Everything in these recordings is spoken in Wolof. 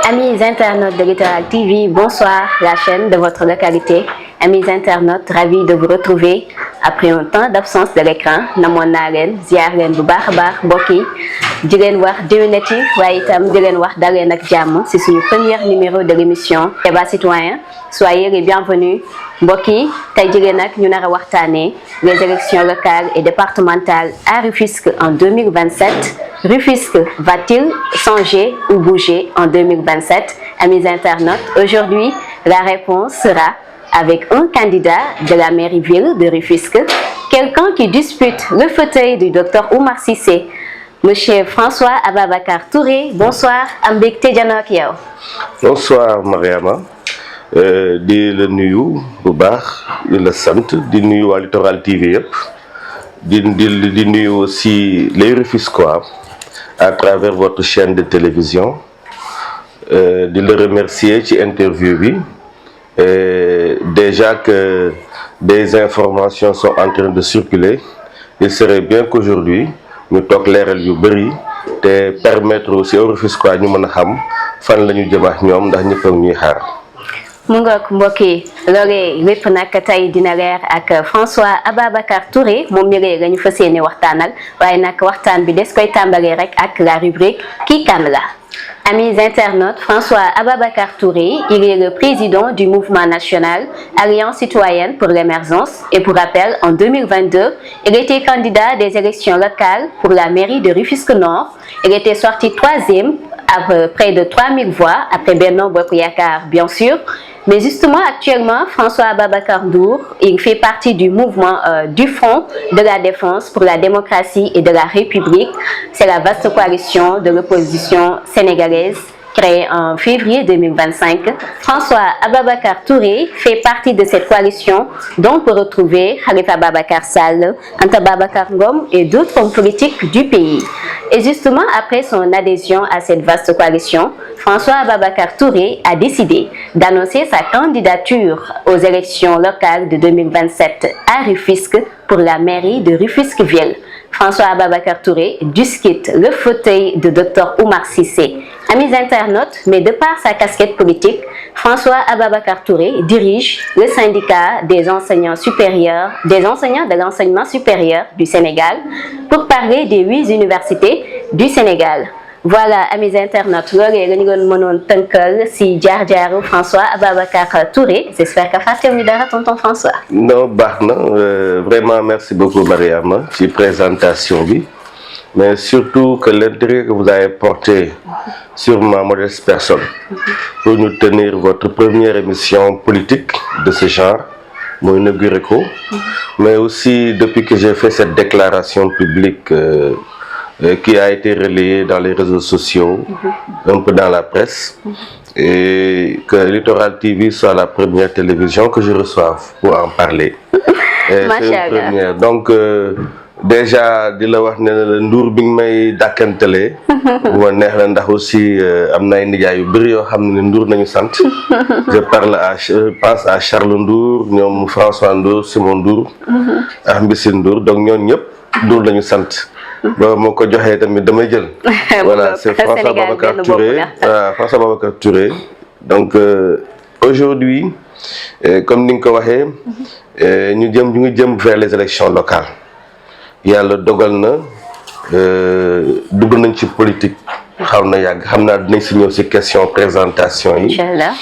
Amis internautes de Littoral TV, bonsoir, la chaîne de votre localité. Amis internautes, ravis de vous retrouver après un temps d'absence de l'écran. Namoon naa leen ziar leen bu baax a baax mbokk yi di leen wax déwénati waaye itam di leen wax dal leen ak jàmm si suñu premier numéro de l'émission Débat citoyen. Soyez les bienvenus mbokk yi tey jigéen nag ñu nar a waxtaanee les élections locales et départementales à Rufisque en 2027. Rufisque va-t-il changer ou bouger en 2027? Amis internautes, aujourd'hui la réponse sera avec un candidat de la mairie-ville de Rufisque, quelqu'un qui dispute le fauteuil du docteur Oumar Cissé, Monsieur François Ababacar Touré. Bonsoir, am mbégte janoo ak yow. Bonsoir Mariama. Di la nuyu bu baax di la sant di nuyu waa Littoral TV yëpp di nuyu aussi les Rufisquois à travers votre chaîne de télévision di le remercier ci interview bi. Déjà que des informations sont en train de circuler, il serait bien qu'aujourd'hui ñu toog leeral yu bëri te permettre aussi aux Rufisquois ñu mën a xam fan la ñu jëm ak ñoom ndax ñëpp ak ñuy xaar. mu ngoog mbokk yi loolee lépp nag tey dina leer ak François Ababacar Touré moom mi la ñu fas yéene waxtaanal waaye nag waxtaan bi des koy tàmbalee rek ak la rubrique Kii Kan La. Amis internautes, François Ababacar Touré, il est le président du mouvement national Alliance citoyenne pour l'émergence et pour rappel, en 2022, il était candidat des élections locales pour la mairie de Rufisque Nord. Il était sorti 3e à près de 3000 voix après Benno Bokk Yakaar, bien sûr. Mais justement, actuellement, François Ababacar Ndour, il fait partie du mouvement du Front de la défense pour la démocratie et de la République. C'est la vaste coalition de l'opposition sénégalaise créée en février 2025. François Ababacar Touré fait partie de cette coalition dont on peut retrouver Khalifa Ababacar Sall, Anta Babacar Ngom et d'autres hommes politiques du pays. Et justement, après son adhésion à cette vaste coalition, François Ababacar Touré a décidé d'annoncer sa candidature aux élections locales de 2027 à Rufisque pour la mairie de Rufisque-Ville. François Ababacar Touré discute le fauteuil de Dr Oumar Cissé. Amis internautes, mais de par sa casquette politique, François Ababacar Touré dirige le syndicat des enseignants supérieurs, des enseignants de l'enseignement supérieur du Sénégal pour parler des 8 universités du Sénégal. Voilà, amis internautes, loolee la ñu doon mënoon tënkal si jaar-jaaru François Ababacar Touré. J'espère que fàttewuñu dara tonton François. Non, baax na vraiment merci beaucoup Mariama ci présentation bi mais surtout que l'intérêt que vous avez porté sur ma modeste personne pour nous tenir votre première émission politique de ce genre moo inauguré ko mais aussi depuis que j'ai fait cette déclaration publique qui a été relayée dans les réseaux sociaux, un peu dans la presse, et que Littoral TV soit la première télévision que je reçoive pour en parler. C'est une première. Donc, déjà, di la wax ne la Ndour bi nga may dàkkantelee. bu ma neex la ndax aussi am na ay nijaay yu bëri yoo xam ne Ndour nañu sant. Je pense à Charles Ndour, ñoom François Ndour, Simon Ndour, ak Mbissine Ndour, donc ñooñu ñëpp Ndour lañu sant. ba moo ko joxee tamit damay jël. Voilà, c'est François Ababacar Touré. François Ababacar Touré. Donc aujourd'hui, comme ni nga ko waxee, ñu ngi jëm vers les élections locales. Yàlla dogal na dugg nañ ci politique xaw na yàgg xam naa dinañ si ñëw si question présentation yi. Inch'Allah.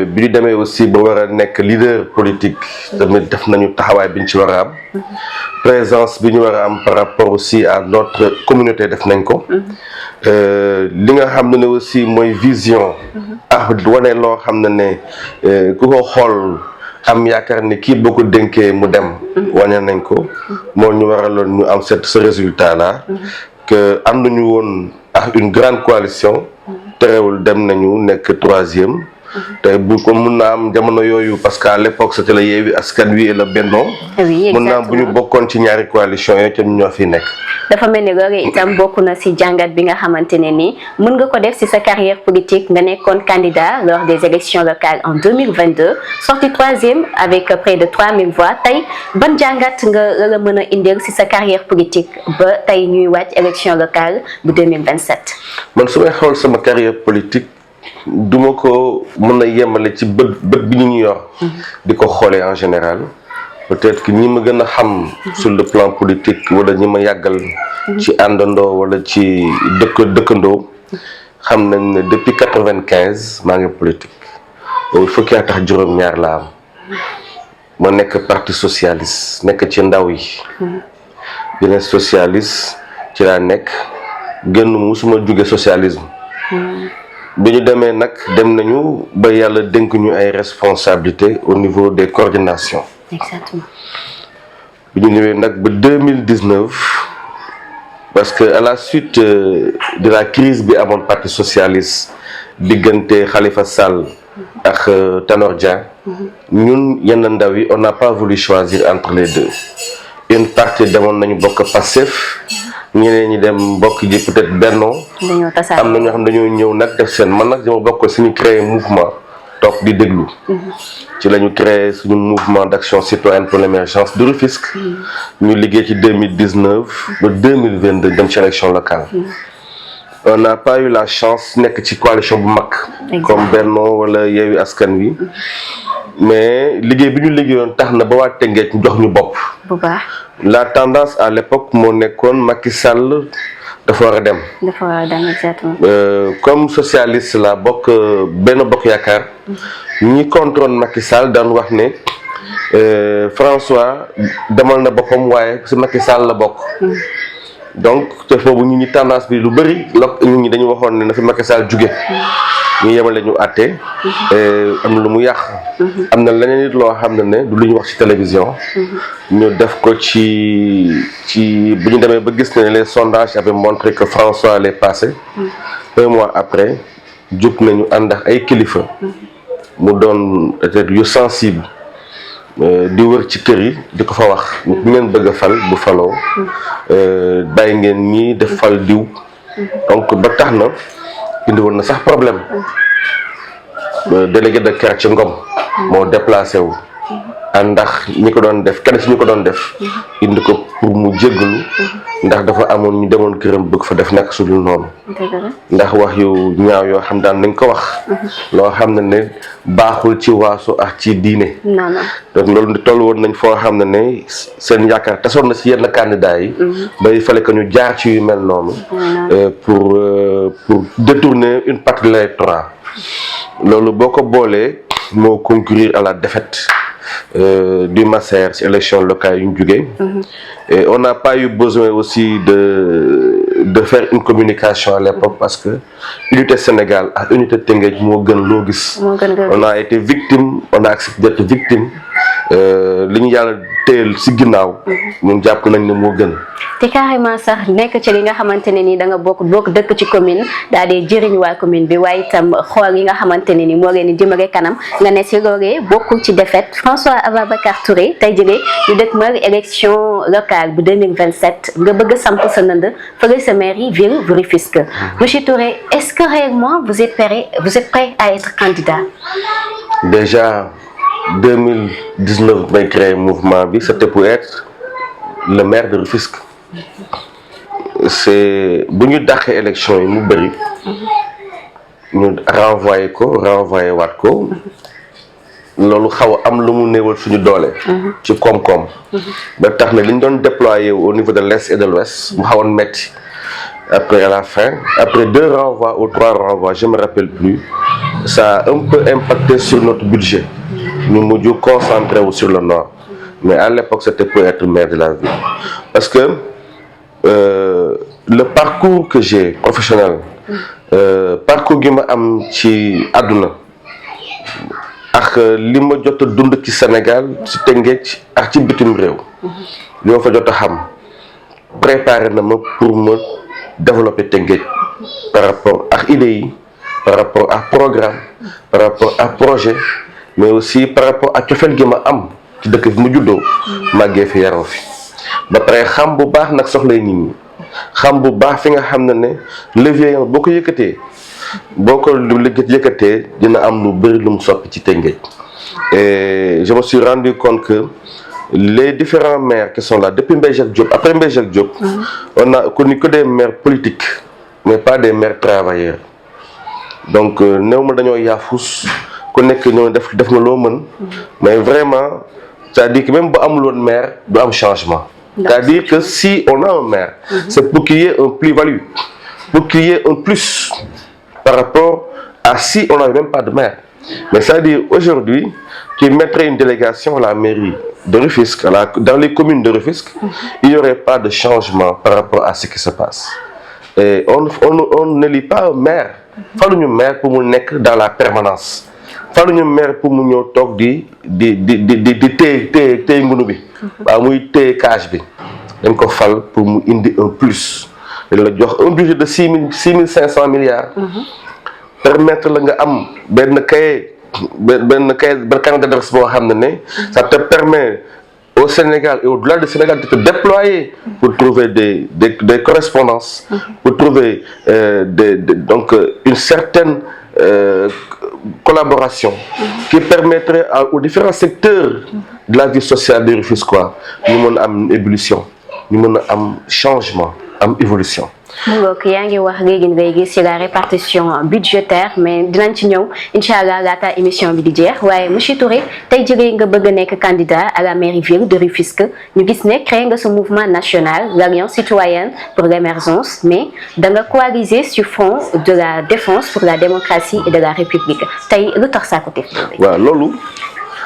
bi ñu demee aussi ba war a nekk leader politique tamit def nañu taxawaay bi ñu ci war a am. Présence bi ñu war a am par rapport aussi à notre communauté def nañ ko. li nga xam ne aussi mooy vision. wane loo xam ne ku ko xool. am yaakaar ni kii boo ko dénkee mu dem wane nañ ko moo ñu waraloon ñu am ce résultat là que ànduñu woon ak une grande coalition terewul dem nañu nekk 3e te bu ko mun naa am jamono yooyu parce que à l'époque c'était la Yewwi Askan Wi et la Benno mun naa am bu ñu bokkoon ci ñaari coalition yooyu te ñoo fi nekk dafa mel ni loolu itam bokk na si jàngat bi nga xamante ne nii mën nga ko def si sa carrière politique nga nekkoon candidat lors des élections locales en 2022 sorti 3e avec près de 3000 voix tey ban jàngat nga la mën a indil si sa carrière politique ba tey ñuy wàcc élection locale bu 2027. man su may xool sama carrière politique duma ko mën a yemale ci bët bi ñu yor di ko xoolee en général. Peut-être que ñi ma gën a xam sur le plan politique wala ñi ma yàggal ci àndandoo wala ci dëkkandoo xam nañ ne depuis 95 maa ngi politique boobu fukki at ak juróom-ñaar laa am ma nekk parti socialiste nekk ci ndaw yi yeneen socialiste ci laa nekk génn musuma jóge socialisme bi ñu demee nag dem nañu ba yàlla dénk ñu ay responsabilités au niveau des coordinations. Exactement. bi ñu ñëwee nag ba 2019 parce que à la suite de la crise bi amoon parti socialiste diggante Khalifa Sall ak Tanor Dieng ñun yenn ndaw yi on n'a pas voulu choisir entre les deux. Une partie demoon nañu bokk Pastef ñeneen ñi dem bokk ji peut-être Benno am na ñoo xam dañoo ñëw nag def seen man nag dama bokk suñu créer mouvement toog di déglu ci la ñu créé suñu mouvement d'action citoyenne pour l'émergence de Rufisque ñu liggéey ci 2019 ba 2022 dem ci élection locale on n'a pas eu la chance nekk ci coalition bu mag comme Benno wala Yewwi Askan Wi mais liggéey bi ñu liggéeyoon tax na ba waa Tëngéej jox ñu bopp bu baax. La tendance à l'époque moo nekkoon Macky Sall dafa war a dem. dafa war a dem exactement. Comme socialiste la bokk benn bokk yaakaar ñi contrôle Macky Sall daan wax ne François demal na boppam waaye si Macky Sall la bokk. Donc te boobu ñi tendance bi lu bëri nit ñi dañu waxoon ne na fi Macky Sall jóge ñu yemale ñu àtte am lu mu yàq. am na leneen nit loo xam ne du lu ñu wax ci télévision. ñu def ko ci bu ñu demee ba gis ne les sondages avaient montré que François allait passer. 1 mois après jóg nañu ànd ak ay kilifa. mu doon peut-être yu sensible di wër ci kër yi di ko fa wax. ñu ngeen bëgg a fal bu faloo bàyyi ngeen ñii def fal diw. donc ba tax na indi woon na sax problème. Délégué de quartier Ngom moo déplacé wu ndax ñi ko doon def kenn ci ñi ko doon def indi ko pour mu jéggalu ndax dafa amoon ñu demoon këram bëgg fa def nekk su dul noonu ndax wax yu ñaaw yoo xam daan nañ ko wax loo xam ne baaxul ci waasu ak ci diine donc loolu toll woon nañ foo xam ne seen yaakaar tasoon na ci yenn candidats yi bay fallait que ñu jaar ci yu mel noonu pour détourner une partie de l'électorat loolu boo ko boolee moo concourir à la défaite du Masser ci élection locale yu ñu jógee et on n'a pas eu besoin aussi de faire une communication à l'époque parce que unité Sénégal ak unité Tëngéej moo gën loo gis on a été victime on a accepté d'être victime li ñu yàlla téyel ci ginnaaw ñun jàpp nañ ne moo gën te carrément sax nekk ci li nga xamante ne ni da nga bokk dëkk ci commune daal di jëriñ waa commune bi waaye itam xool yi nga xamante ne ni moo leen di jëmale kanam nga ne si loolee bokkul ci défaite François Ababacar Touré tey jëlee ñu dëkkmal élection locale bu 2027 nga bëgg a samp sa ndënd fële sa mairie ville bu Rufisque. Monsieur Touré, est-ce que réellement vous êtes prêt à être candidat? Déjà 2019 may créé mouvement bi c'était pour être le maire de Rufisque. C'est bu ñu dàqee élection yi mu bëri ñu renvoyé waat ko loolu xaw a am lu mu néewal suñu doole ci koom-koom ba tax na li ñu doon déployer au niveau de l'est et de l'ouest mu xawoon metti après à la fin après 2 renvois ou 3 renvois je me rappelle plus ça a un peu impacté sur notre budget ñu mujj concentré wu sur le nord mais à l'époque c'était pour être maire de la ville parce que le parcours que j'ai professionnel parcours gi ma am ci àdduna ak li ma jot a dund ci Sénégal ci Tëngéej ak ci bitim réew li ma fa jot a xam préparé na ma pour me développer Tëngéej par rapport ak idées yi par rapport ak programme par rapport ak projet mais aussi par rapport ak cofeel gi ma am ci dëkk bi mu juddoo màggee fi yaroo fi ba pare xam bu baax nag soxlay nit ñi xam bu baax fi nga xam ne levier boo ko yëkkatee dina am lu bëri lu mu soppi ci Tëngéej et je me suis rendu compte que les différents maires qui sont là depuis Mbaye Jacques Diop après Mbaye Jacques Diop on a connu que des maires politiques mais pas des maires travailleurs donc néew ma dañoo yaafus ku nekk ñoo def nga loo mën mais vraiment c'est-à-dire que même bu amul woon maire du am changement. C'est-à-dire que si on a un maire, c'est pour qu'il y ait un plus-value, pour qu'il y ait un plus par rapport à si on n'avait même pas de maire. Mais c'est-à-dire aujourd'hui, qui mettrait une délégation à la mairie de Rufisque, dans les communes de Rufisque, il n'y aurait pas de changement par rapport à ce qui se passe. Et on ne lit pas un maire. Il faut un maire pour nous être dans la permanence. Il faut un maire pour nous être dañ ko fal pour mu indi un plus dañ la jox un budget de 6500 milliards permettre la nga am benn carnet d'adresse boo xam ne ça te permet au Sénégal et au-delà du Sénégal de te déployer pour trouver des correspondances, pour trouver donc une certaine collaboration qui permettrait aux différents secteurs de la vie sociale des Rufisquois ñu mën a am ébullition ñu mën a am changement am évolution. mu ngoog yaa ngi wax léegi ngay gis ci la répartition budgétaire mais dinañ ci ñëw incha allah laata émission bi di jeex waaye monsieur Touré tey jii nga bëgg a nekk candidat à la mairie ville de Rufisque ñu gis ne créé nga ce mouvement national l'Alliance citoyenne pour l'émergence mais da nga coaliser sur fond de la défense pour la démocratie et de la République tey lu tax saa ko def. waaw loolu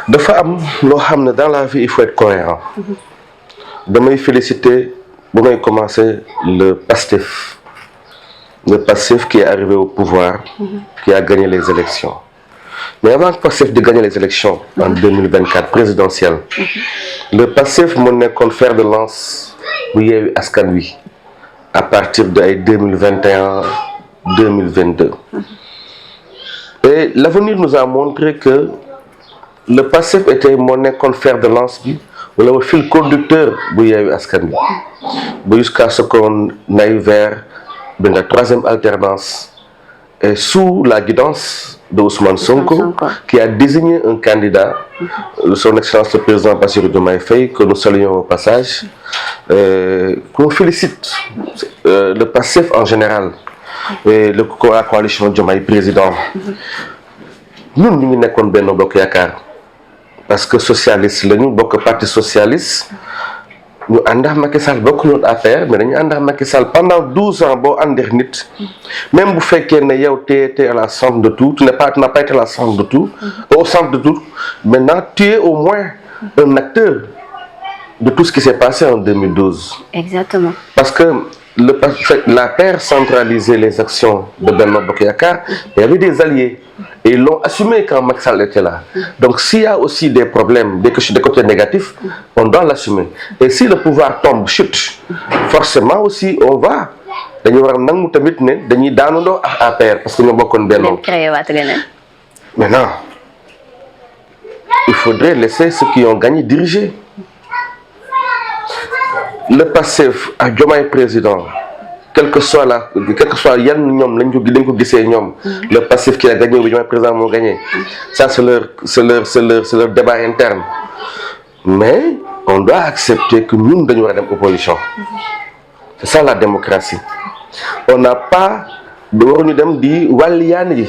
dafa am loo xam ne dans la vie il faut être cohérent damay féliciter. Vous avez commencé le PASTEF qui est arrivé au pouvoir, qui a gagné les élections. Mais avant que PASTEF de gagner les élections en 2024 présidentielles, le PASTEF m'a qu'on faire de lance où il y a eu Askanui à partir de 2021-2022. Et l'avenir nous a montré que le PASTEF était mon fer de lance wala le fil conducteur bu Yewwi Askan Wi jusqu'à ce qu'on aille vers la troisième alternance et sous la guidance de Ousmane Sonko qui a désigné un candidat, son excellence le président Bassirou Diomaye Faye, que nous saluons au passage, qu'on félicite le PASTEF en général et la coalition Diomaye président. Nous ñu ngi nekkoon Benno Bokk Yaakaar parce que socialiste lañu bokk parti socialiste ñu ànd ak Macky Sall bokk ñu affaire mais dañu ànd ak Macky Sall pendant 12 ans boo àndeex nit même bu fekkee ne yow t'es à la centre de tout tu n'as pas été à la centre de tout au centre de tout maintenant tu es au moins un acteur de tout ce qui s'est passé en 2012. Exactement. Parce que la paire centralisait les actions de Benno Bokk Yaakaar, il y avait des alliés et ils l'ont assumé quand Macky Sall était là. Donc s'il y a aussi des problèmes, des côtés négatifs, on doit l'assumer. Et si le pouvoir tombe, chute, forcément aussi on va dañu war a nangu tamit ne dañuy daanandoo ak APR parce que ñoo bokkoon Benno. Maintenant, il faudrait laisser ceux qui ont gagné diriger. Le PASTEF ak Diomaye président, quel que soit yan ñoom lañ ko gisee ñoom, le PASTEF qui a gagné ou Diomaye président moo gagné, ça c'est leur débat interne. Mais on doit accepter que ñun dañu war a dem opposition. C'est ça la démocratie. On n'a pas waruñu dem di wàlliyaan yi.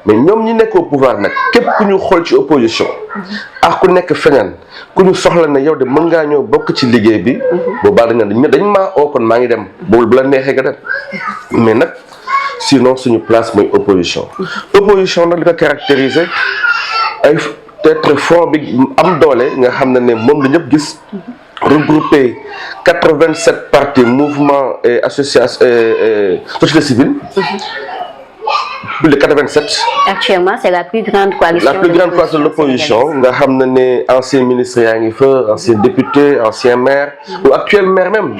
Mais ñoom ñi nekk au pouvoir nag képp ku ñu xool ci opposition ak ku nekk feneen ku ñu soxla ne yow de mën ngaa ñëw bokk ci liggéey bi boobaa dañ maa oo kon maa ngi dem boobu bu la neexee nga dem mais nag sinon suñu place mooy opposition nag li ko caractériser ay peut-être front bi am doole nga xam ne moom la ñëpp gis regroupé 87 partis mouvements et associations société civile. Plus de 87. Actuellement, c'est la plus grande coalition. La plus grande coalition de l'opposition. Nous avons anciens ministres, anciens députés, anciens maires, ou actuels maires même,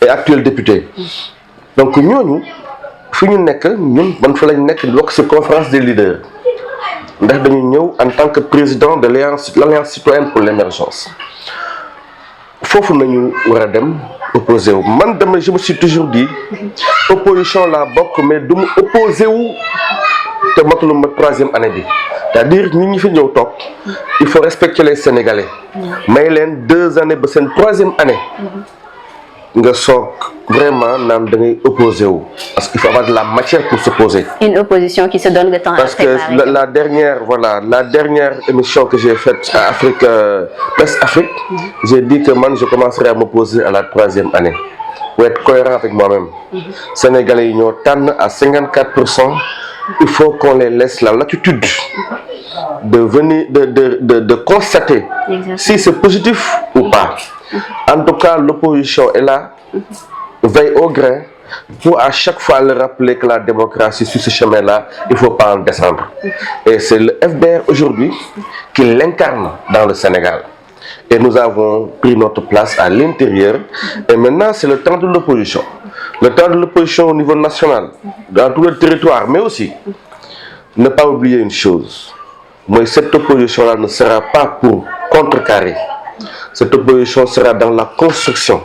et actuels députés. Donc nous, nous avons conférence des leaders. Nous avons en tant que président de l'Alliance citoyenne pour l'émergence. Fofu nañu war a dem opposé wu man dama je me suis toujours dit opposition la bokk mais du mu opposé wu te matul ma troisième année bi c'est-à-dire ñi fi ñëw toog il faut respecter les Sénégalais may leen 2 années ba seen troisième année nga soog vraiment naan da ngay opposé wu parce qu'il faut avoir de la matière pour s'opposer. Une opposition qui se donne le temps parce à préparer. que la dernière émission que j'ai faite à Afrique West Afrique, j'ai dit que man je commencerai à m'opposer à la 3e année pour être cohérent avec moi-même. Sénégalais yi ñoo tànn à 54%. Il faut qu'on les laisse la latitude de venir de constater si c'est positif ou pas. En tout cas, l'opposition est là, veille au grain, pour à chaque fois leur rappeler que la démocratie sur ce chemin-là, il ne faut pas en descendre. Et c'est le FDR aujourd'hui qui l'incarne dans le Sénégal. Et nous avons pris notre place à l'intérieur. Et maintenant, c'est le temps de l'opposition. Le temps de l'opposition au niveau national, dans tout le territoire, mais aussi, ne pas oublier une chose. Moi, cette opposition-là ne sera pas pour contrecarrer. Cette opposition sera dans la construction.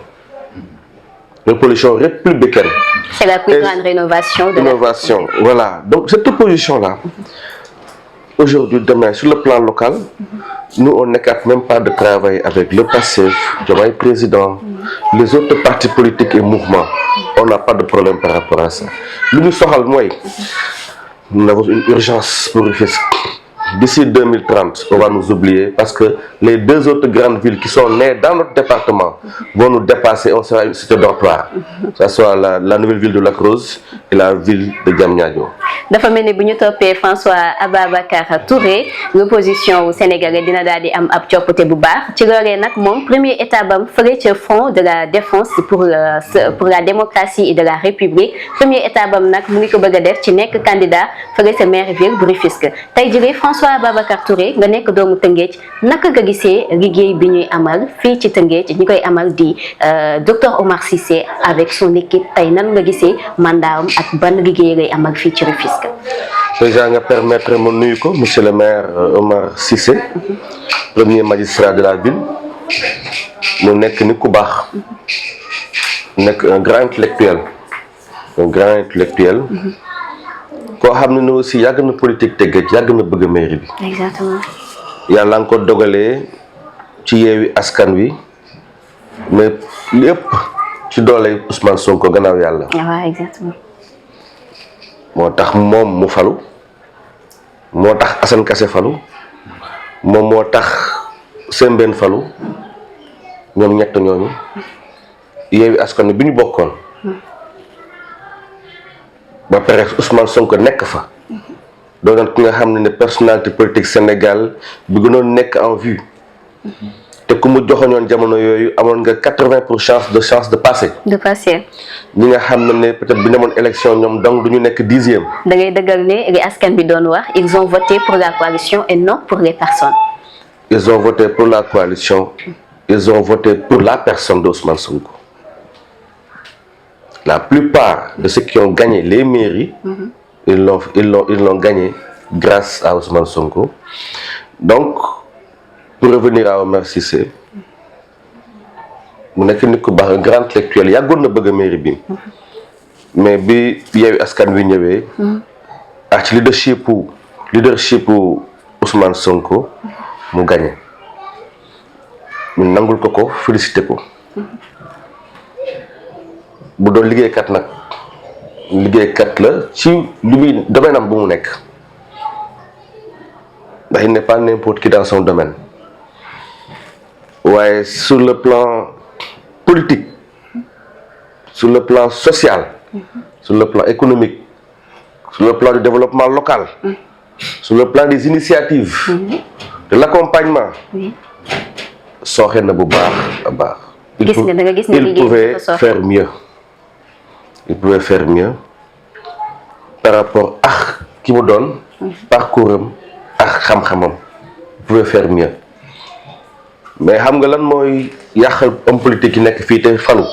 L'opposition républicaine. C'est la plus grande rénovation de l'innovation. Voilà. Donc, cette opposition-là, aujourd'hui, demain, sur le plan local, nous, on n'écarte même pas de travailler avec le PASTEF, Diomaye président, les autres partis politiques et mouvements. On n'a pas de problème par rapport à ça. L'Union Sohal, moi, nous avons une urgence pour le fisc. D'ici 2030, on va nous oublier parce que les 2 autres grandes villes qui sont nées dans notre département vont nous dépasser. On sera une cité dortoir. Que ce soit la nouvelle ville de Lac Rose et la ville de Diamniadio. dafa mel ni bu ñu toppee François Ababacar Touré l'opposition au Sénégal dina daal di am ab coppite bu baax ci loolee nag moom premier étape am fële ca front de la défense pour la démocratie et de la République premier étape am nag mu ngi ko bëgg a def ci nekk candidat fële ca maire ville bu Rufisque tey jii François Ababacar Touré nga nekk doomu Tëngéej naka nga gisee liggéey bi ñuy amal fii ci Tëngéej ñi koy amal di docteur Omar Cissé avec son équipe tey nan nga gisee mandatam ak ban liggéey lay amal fii ci Rufisque. Déjà nga permettre ma nuyu ko monsieur le maire Omar Cissé premier magistrat de la ville mu nekk ni ku baax nekk un grand intellectuel koo xam ne aussi yàgg na politique Tëngéej yàgg na bëgg mairie bi. Exactement. yàlla nga ko dogalee ci Yewwi Askan Wi mais lépp ci doole Ousmane Sonko gannaaw yàlla. waaw exactement. moo tax moom mu falu moo tax Assane Kassé falu moom moo tax Sembène falu ñoom ñett ñooñu Yewwi Askan Wi bi ñu bokkoon ba pare Ousmane Sonko nekk fa doonoon ki nga xam ne personnalité politique Sénégal bi gënoon nekk en vue te ku mu joxoñoon jamono yooyu amoon nga 80% de chance de passer. ñi nga xam ne peut-être bi demoon élection ñoom donc du ñu nekk 10e. da ngay dëggal ne li askan bi doon wax ils ont voté pour la coalition et non pour les personnes. Ils ont voté pour la coalition. Ils ont voté pour la personne d'Ousmane Sonko. La plupart de ceux qui ont gagné les mairies, ils l'ont gagné grâce à Ousmane Sonko. Donc, pour revenir à Omar Cissé, mu nekk nit ku baax un grand intellectuel yàggoon na bëgg a mairie bi mais bi Yewwi Askan Wi ñëwee ak ci leadership Ousmane Sonko mu gagné ñu nangul ko félicité ko bu doon liggéeykat nag liggéeykat la ci li muy domaine am bu mu nekk ndax il n'est pas n'importe qui dans son domaine waaye sur le plan politique sur le plan social sur le plan économique sur le plan du développement local sur le plan des initiatives de l'accompagnement sooxe na bu baax a baax il pouvait faire mieux par rapport ak ki mu doon parcours am ak xam-xamam il pouvait faire mieux mais xam nga lan mooy yàqal homme politique yi nekk fii te falu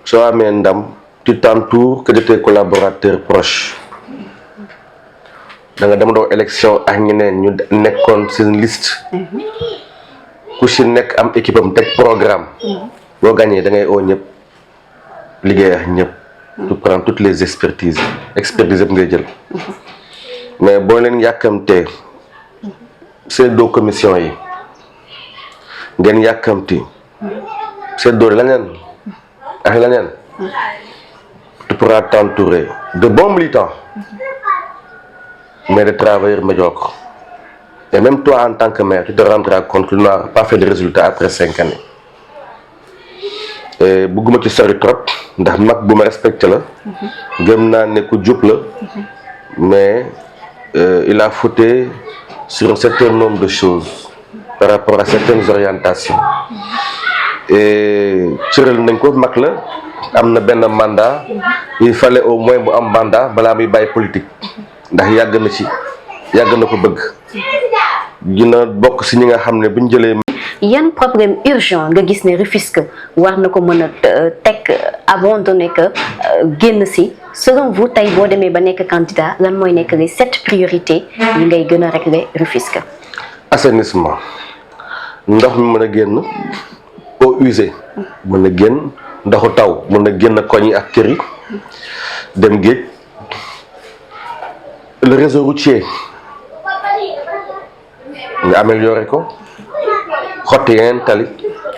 soo amee ndam tu t'entoures que de tes collaborateurs proches da nga dem doo élection ak ñeneen ñu nekkoon seen liste ku si nekk am équipe am teg programme boo gagné da ngay oo ñëpp liggéey ak ñëpp tu prends toutes les expertises yëpp ngay jël mais boo leen yàkkamtee seen commission yi ngeen yàkkamti seddoo leneen ak leneen tu pourras t'entourer de bons militants mais de travailleurs médiocres. Et même toi en tant que maire tu te rendras compte que tu n'as pas fait de résultat après 5 années. Et bëgguma ci sori trop ndax mag bu ma respecté la gëm naa ne ku jub la mais il a fauté sur un certain nombre de choses par rapport à certaines orientations et cëral nañ ko mag la am na benn mandat il fallait au moins bu am mandat balaa muy bàyyi politique ndax yàgg na ci yàgg na ko bëgg dina bokk si ñi nga xam ne bu ñu jëlee. yan problème urgent nga gis ne Rufisque war na ko mën a teg abandonné que génn si selon vous tey boo demee ba nekk candidat lan mooy nekk les 7 priorités yi ngay gën a régler Rufisque. assainissement ndox mi mën a génn eau usée mën a génn ndoxu taw mën a génn koñ yi ak kër yi dem géej le réseau routier nga amélioré ko xotti yeneen tali.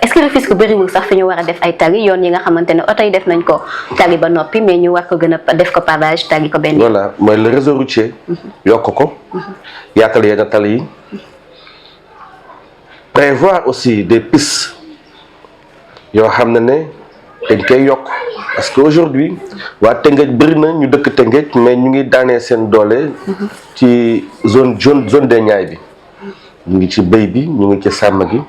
est-ce que Rufisque bëriwul sax fi ñu war a def ay tali yoon yi nga xamante ne oto yi def nañ ko tali ba noppi mais ñu war ko gën a def ko pavage tali ko benn. voilà mooy le réseau routier. yokk ko. yaatal yenn tali yi. prévoir aussi des pistes yoo xam ne dañ koy yokk parce que aujourd'hui waa Tëngéej bëri na ñu dëkk Tëngéej mais ñu ngi daanee seen doole. ci zone des Niayes bi. ñu ngi ci béy bi ñu ngi ci sàmm gi.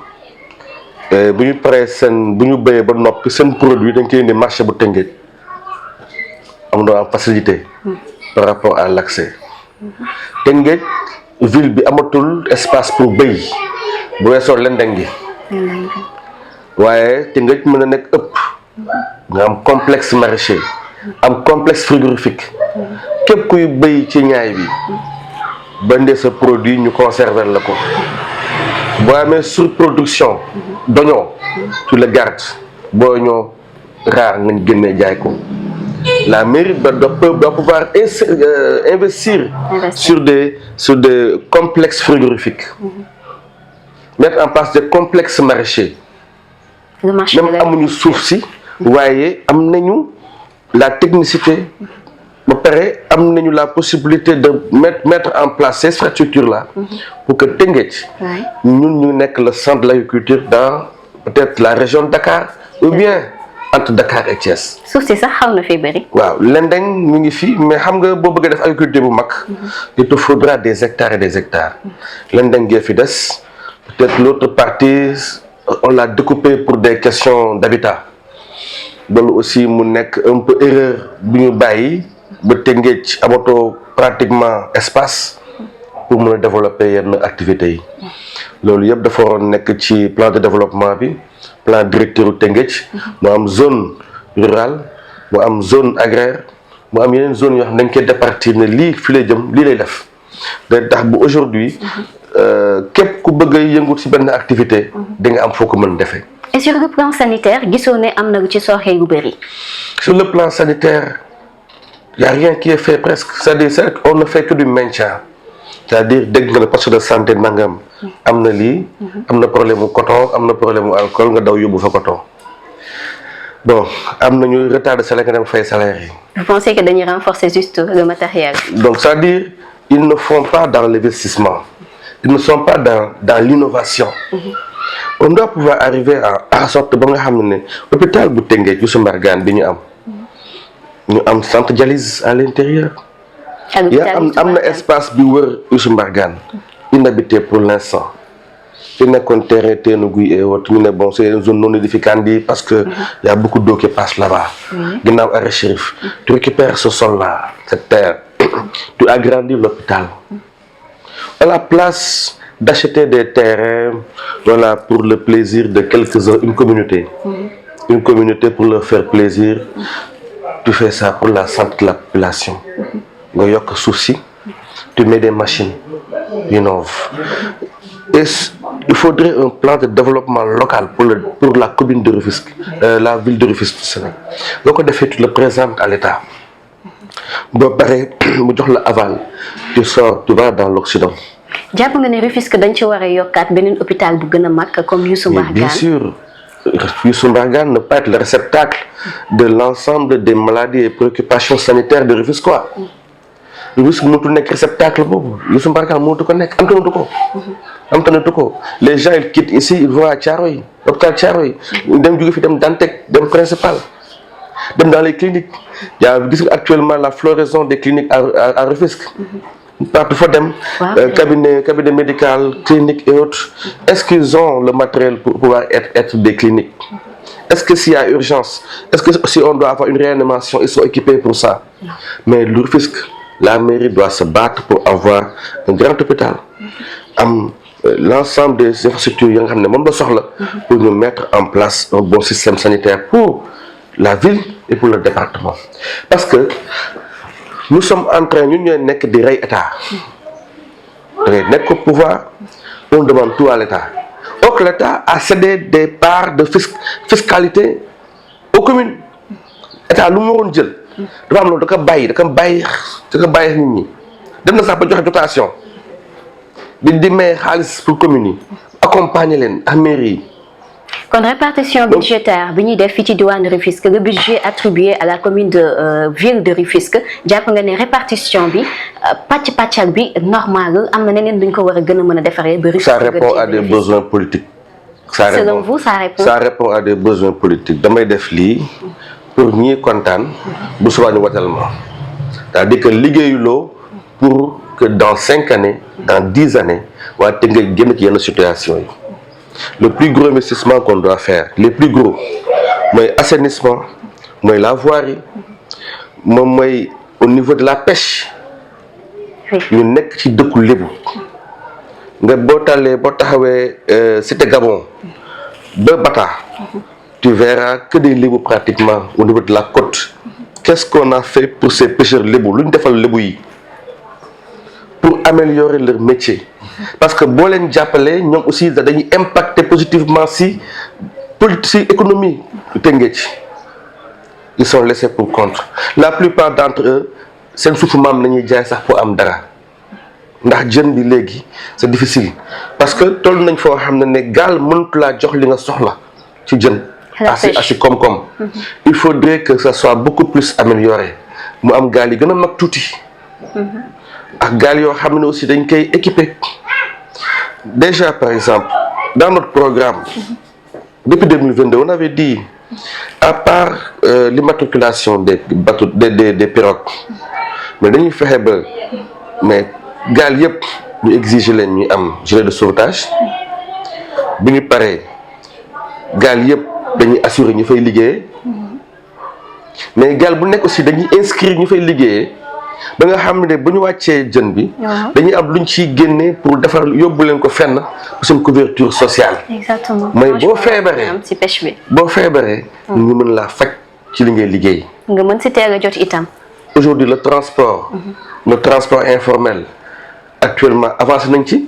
bu ñu paree bu ñu béyee ba noppi seen produit dañ koy indi marché bu Tëngéej am na am facilité par rapport à l'accès Tëngéej ville bi amatul espace pour béy bu weesoo lendeng gi waaye Tëngéej mën na nekk ëpp nga am complexe maraîcher am complexe frigorifique képp kuy béy ci ñaay bi ba ndee sa produit ñu conserver la ko boo amee surproduction d'oignon tu le gardes boo ñoo raar nga génnee jaay ko la mairie doit pouvoir investir sur des complexes frigorifiques mettre en place des complexes maraîchers même amuñu suuf si waaye am nañu la technicité ba pare am nañu la possibilité de mettre en place ces structures là pour que Tëngéej ñun ñu nekk le centre de l'agriculture dans peut-être la région de Dakar ou bien entre Dakar et Thiès. suuf si sax xaw na fee bëri. waaw lendeng ñu ngi fi mais xam nga boo bëggee def agriculture bu mag il te faudra des hectares et des hectares lendeng gee fi des peut-être l'autre partie on l'a découpé pour des questions d'habitat loolu aussi mu nekk un peu erreur bu ñu bàyyi ba Tëngéej amatoo pratiquement espace pour mën a développer yenn activités yi loolu yëpp dafa waroon nekk ci plan de développement bi plan directeur u Tëngéej mu am zone rurale mu am zone agraire mu am yeneen zone yoo xam ne dañ koy départir ne lii fi lay jëm lii lay def day tax bu aujourd'hui képp ku bëgg a yëngu ci benn activité di nga am foo ko mën defee. et sur le plan sanitaire gisoo ne am na lu ci sooxee yu bëri. sur le plan sanitaire y a rien qui est fait presque c'est-à-dire on ne fait que du maintien c'est-à-dire dégg nga ne poste de santé nangam am na lii am na problème mu coton am na problème mu alcool nga daw yóbbu fa coton bon am nañu retard de salaire nga dem fay salaire yi. vous pensez que dañuy renforcer juste le matériel. donc c'est-à-dire ils ne font pas dans l'investissement ils ne sont pas dans l'innovation. On doit pouvoir arriver à sorte ba nga xam ne hôpital bu Tëngéej Youssou Mbargane bi ñu am centre dialyse à l'intérieur. am na espace bi wër Youssou Mbargane inhabité pour l'instant. fi nekkoon terrain teenu guy et autres ñu ne bon c'est une zone non aedificandi parce que y a beaucoup d'eau qui passe là-bas. ginnaaw arrêt Chérif tu récupères ce sol là cette terre tu agrandis l'hôpital à la place d'acheter des terrains voilà pour le plaisir de quelques-uns une communauté pour leur faire plaisir tu fais ça pour la santé de la population nga yokk suuf si tu mets des machines innove et il faudrait un plan de développement local pour la commune de Rufisque la ville de Rufisque Sénégal boo ko defee tu le présentes à l'État boo paree mu jox la aval tu vas dans l'Occident. jàpp nga ne Rufisque dañ ci war a yokkaat beneen hôpital bu gën a mag comme Youssou Mbargane. bien sûr Youssou Mbargane ne pas être le réceptacle de l'ensemble des maladies et préoccupations sanitaires de Rufisquois. Rufisque mënatul nekk réceptacle boobu Youssou Mbargane mënatu ko nekk amtanatu ko les gens ils quittent ici ils vont à Thiaroye hôpital Thiaroye dem jóge fi dem Dantec dem principal dem dans les cliniques gis nga actuellement la floraison des cliniques à Rufisque partout fa dem cabinet médical clinique et autres est-ce qu'ils ont le matériel pour pouvoir être des cliniques? Est-ce que s'il y a urgence, est-ce que si on doit avoir une réanimation, ils sont équipés pour ça? Mais le Rufisque, la mairie doit se battre pour avoir un grand hôpital, l'ensemble des infrastructures pour nous mettre en place un bon système sanitaire pour la ville et pour le département. Parce que nous sommes en train de des rey État. Au pouvoir, on demande tout à l'État. Donc l'État a cédé des parts de fiscalité aux communes. L'État lu mu waroon jël dafa am loolu da ko bàyyi nit ñi dem na sax ba joxe dotation di may xaalis pour communes yi accompagner leen ak mairie yi. Kon répartition budgétaire bi ñuy def fii ci diwaanu Rufisque le budget attribué à la commune de ville de Rufisque jàpp nga ne répartition bi pàcc bi normal am na neneen duñ ko war a gën a mën a defaree ba Rufisque. Ça répond à des besoins politiques. Selon vous, ça répond à des besoins politiques. Damay def lii pour ñi kontaan bu subaa ñu watal ma c'est-à-dire que liggéeyuloo pour que dans 5 années dans 10 années waa te nga génn ci yenn situation yi. Le plus gros investissement qu'on doit faire, les plus gros, c'est l'assainissement, c'est la voirie, c'est au niveau de la pêche. Nous sommes ci dëkku Lébu. Nga boo taxawee Cité Gabon ba Bata, tu verras que des Lébu pratiquement au niveau de la côte. Qu'est-ce qu'on a fait pour ces pêcheurs Lébu? Lu ñu defal Lébu yi pour améliorer leur métier. Parce que boo leen jàppale ñoom aussi dañuy impacter positivement si économie Tëngéej. Ils sont laissés pour compte. La plupart d'entre eux seen suufu maam nañuy jaay sax pour am dara ndax jën bi léegi c'est difficile parce que toll nañ foo xam ne gaal mënatu laa jox li nga soxla ci jën. assez koom-koom. Il faudrait que ça soit beaucoup plus amélioré mu am gaal yi gën a mag tuuti. ak gaal yoo xam ne aussi dañ koy équiper. Déjà, par exemple, dans notre programme, depuis 2022, on avait dit, à part l'immatriculation des bateaux, des pirogues, mais nous faisons, mais gaal yëpp ñu exiger leen ñu am gilet de sauvetage bi ñu paree gaal yëpp dañuy assurer ñu fay liggéeyee mais gaal bu nekk aussi dañuy inscrire ñu fay liggéeyee. ba nga xam ne bu ñu wàccee jën bi. dañuy am luñ ciy génne pour defar yóbbu leen ko fenn pour seen couverture sociale. Exactement. mooy boo feebaree ci pêche bi. boo feebaree. ñu mën laa faj ci li ngay liggéey. nga mën si teel a jot itam. Aujourd'hui le transport informel actuellement avancé nañ ci.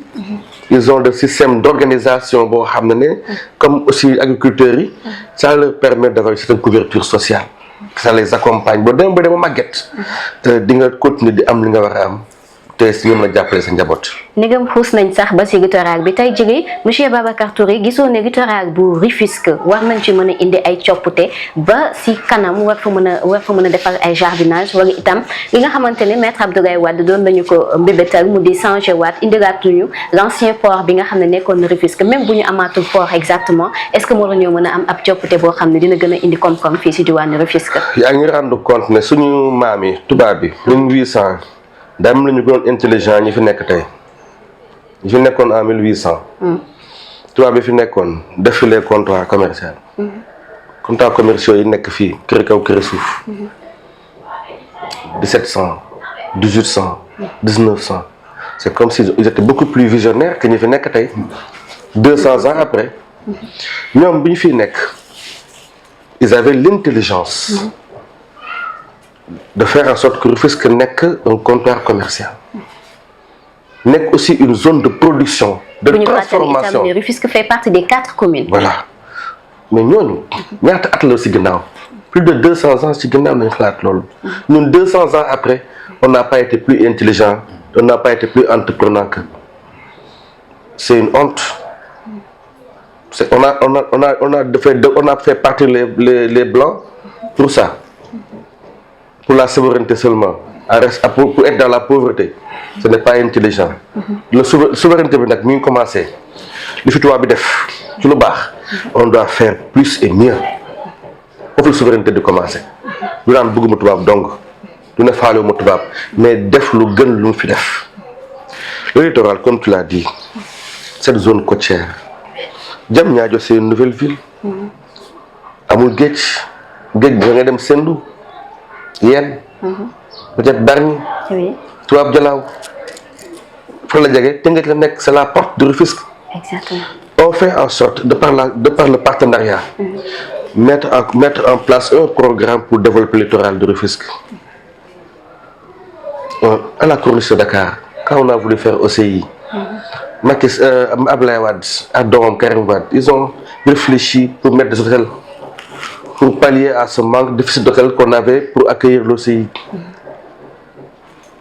Ils ont des systèmes d'organisation boo xam ne comme aussi agriculteurs yi ça leur permet d'avoir une certaine couverture sociale. Ça les accompagne ba dem ba dama màgget di nga continuer di am li nga war a am te si ñoom la jàppale sa njaboot. ndegam xuus nañ sax ba si littoral bi tey jii monsieur Babacar Touré gisoo ne littoral bu Rufisque war nañ ci mën a indi ay coppite ba si kanam war fa mën a defar ay jardinage wala itam li nga xamante ne maître Abdoulaye Wade doon nañu ko mbébétal mu di changer waat indilaatuñu l'ancien port bi nga xam ne nekkoon na Rufisque même bu ñu amaatul port exactement est-ce que waruñoo mën a am ab coppite boo xam ne dina gën a indi koom-koom fii si diwaanu Rufisque. yaa ngi rendre compte ne suñu maam yi tubaab bi 1800 daam la ñu gënoon intelligent ñi fi nekk tey. ñi fi nekkoon en 1800. tubaab bi fi nekkoon def fi les contrats commerciaux. contrats commerciaux yi nekk fii kër kaw kër suuf. 1700 1800 1900 c'est comme si ils étaient beaucoup plus visionnaires que ñi fi nekk tey 200 ans après ñoom bi ñu fiy nekk ils avaient l'intelligence de faire en sorte que Rufisque nekk un comptoir commercial. nekk aussi une zone de production. de transformation Rufisque fait partie des 4 communes. voilà mais ñooñu ñaata at la si ginnaaw plus de 200 ans si ginnaaw nañu xalaat loolu. ñun 200 ans après on n'a pas été plus intelligent on n'a pas été plus entreprenant que c'est une honte On a fait partir les blancs pour ça, pour la souveraineté seulement, pour être dans la pauvreté. Ce n'est pas intelligent. La souveraineté bi nag mi ngi commencé li fi tubaab bi def ci lu baax on doit faire plus et mieux. Foofu la souveraineté di commencé du naan bëgguma tubaab dong du ne faalewuma tubaab mais def lu gën lu mu fi def. Le littoral, comme tu l'as dit, cette zone côtière, Diamniadio c'est une nouvelle ville. Amul géej bi nga dem Sendou Yène peut-être Bargny Tubaab Jalaaw fa la jege Tëngéej la nekk, c'est la porte de Rufisque. Exactement. On fait en sorte de par le partenariat mettre en place un programme pour développer le littoral de Rufisque. À la Corniche de Dakar, quand on a voulu faire OCI, Abdoulaye Wade ak doomam Karim Wade, ils ont réfléchi pour mettre des hôtels pour pallier à ce manque de déficit d'hôtel qu'on avait pour accueillir l'OCI.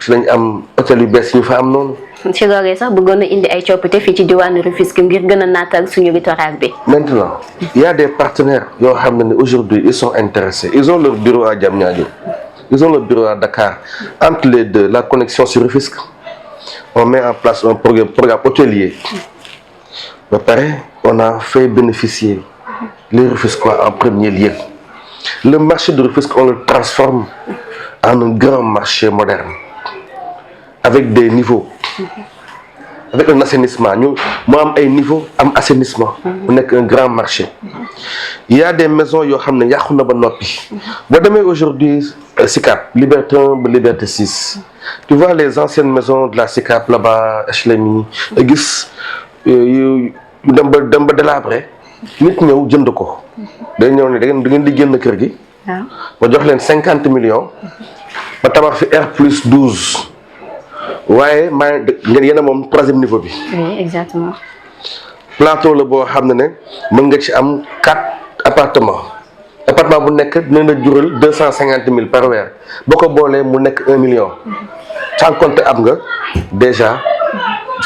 ci lañ am hôtel yu bees ñu fa am noonu. ci loolee sax bëggoon na indi ay coppite fii ci diwaanu Rufisque ngir gën a naatal suñu littoral bi. Maintenant, il y a des partenaires yoo xam ne aujourd'hui ils sont intéressés. Ils ont leur bureau à Diamniadio, ils ont leur bureau à Dakar. Entre les deux, la connexion sur Rufisque, on met en place un programme hôtelier. Ba pare, on a fait bénéficier les Rufisquois en premier lieu. Le marché de Rufisque, on le transforme en un grand marché moderne, avec des niveaux, avec un assainissement. Nous avons un niveau, un assainissement. On est un grand marché. Il y a des maisons qui sont en aujourd'hui, SICAP, Liberté 1, Liberté 6. Tu vois les anciennes maisons de la SICAP là-bas, HLMI, ils sont délabrées. Nit ñëw jënd ko day ñëw ne da ngeen di génn kër gi ma jox leen 50 millions ba tabax fi R+12 waaye ngeen yéen a moom troisième niveau bi. Oui, exactement. Plateau la boo xam ne mën nga ci am 4 appartements bu nekk dina la jural 250 000 par weer boo ko boolee mu nekk 1 million sans compter am nga déjà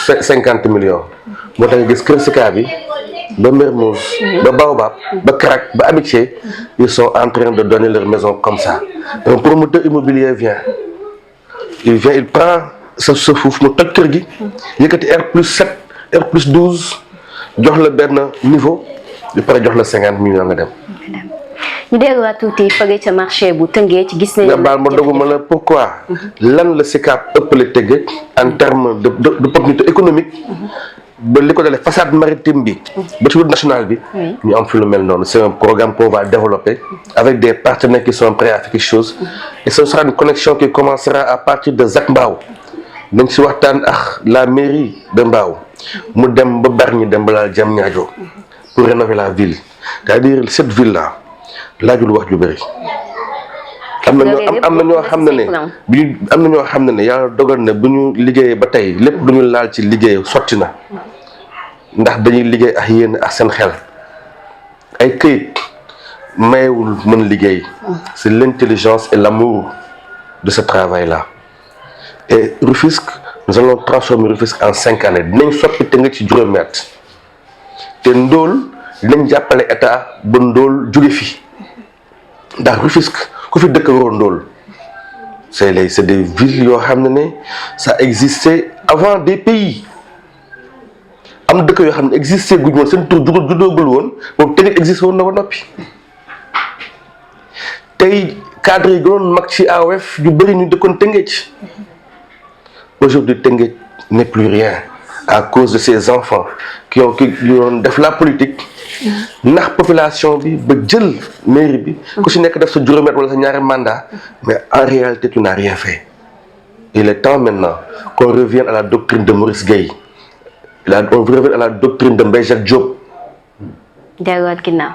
50 millions moo tax nga gis Kër Sika bi ba Mermoz, ba Baobab, ba Krak, ba Amitié, ils sont en train de donner leur maison comme ça. Un promoteur immobilier vient, il prend ce fouf, mu toj kër gi, yëkkati R+7, R+12, jox la benn niveau, ba pare jox la 50 millions nga dem. ñu delluwaat tuuti fële ca marché bu Tëngéej ci gis nañu. nga baal ma doguma la pourquoi. Lan la SICAP ëppale Tëngéej en termes d'opportunité économique. ba li ko dalee façade maritime bi ba ci route nationale bi ñu am fi lu mel noonu. C'est un programme qu'on va développer avec des partenaires qui sont prêts à faire quelque chose et ce sera une connexion qui commencera à partir de Zac Mbao dañ si waxtaan ak la mairie de Mbao mu dem ba Bargny dem ba la Diamniadio pour rénover la ville. C'est-à-dire cette ville là laajul wax ju bëri. am na ñoo xam ne yàlla dogal na bu ñu liggéeyee ba tey lépp lu ñu laal ci liggéey sotti na ndax dañuy liggéey ak yéen ak seen xel ay këyit mayewul mën liggéey. C'est l'intelligence et l'amour de ce travail là. Et Rufisque, nous allons transformer Rufisque en 5 années dinañ soppi Tëngéej ci juróomi at te ndóol dinañ jàppale état ba ndóol jóge fi ndax Rufisque ku fi dëkk waroo ndóol. C'est des villes yoo xam ne ça existait avant des pays. Am na dëkk yoo xam ne existé guñ woon seen tur juddoogul woon boobu Tëngéej existé woon na ba noppi. Tey cadre yi gënoon mag ci AOF yu bëri ñu dëkkoon Tëngéej. Aujourd'hui Tëngéej n'est plus rien à cause de ces enfants qui ont def la politique. Ndax population bi ba jël mairie bi ku ci nekk def sa juróomi at wala sa ñaari mandat mais en réalité tu n'as rien fait. Il est temps maintenant qu'on revienne à la doctrine de Maurice Gueye. On revient à la doctrine de Mbaye Jacques Diop. delluwaat ginnaaw.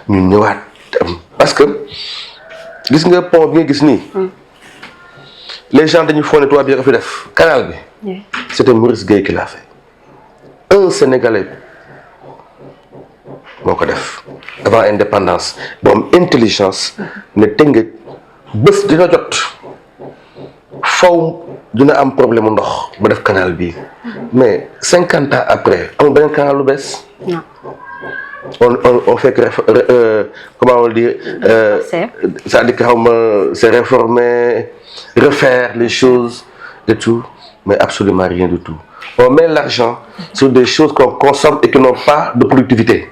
ñu ñëwaat parce que gis nga pont bi nga gis nii. Les gens dañuy foog ne tubaab bi nga fi def canal bi. C'était Maurice Gueye qui l'a fait. Un Sénégalais. moo ko def avant indépendance boom intelligence ne Tëngéej bés dina jot faw dina am problème ndox ba def canal bi mais 50 ans après amul beneen canal lu bees on fait que comment on dit c'est-à-dire que c'est réformer, refaire les choses et tout, mais absolument rien du tout. On met l'argent sur des choses qu'on consomme et qui n'ont pas de productivité.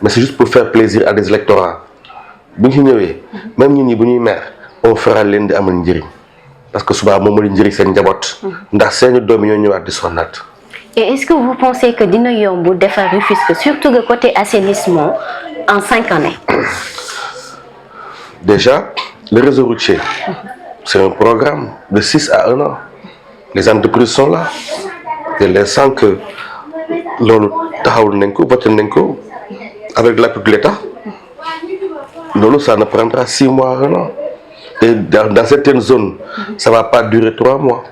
Mais c'est juste pour faire plaisir à des électorats. Même nous, on fera l'un amal njëriñ parce que souvent moom la njëriñ seen njaboot ndax seen doom ñoo ñëwaat di sonnaat. Et est-ce que vous pensez que dina yomb defar Rufisque surtout le côté assainissement en 5 années? Déjà, le réseau routier, c'est un programme de 6 à 1 an. Les entreprises sont là. Et les sent que loolu taxawul nañ ko voté nañ ko avec l'appui de l'État. Loolu ça ne prendra 6 mois à 1 an. Et dans certaines zones, ça ne va pas durer 3 mois.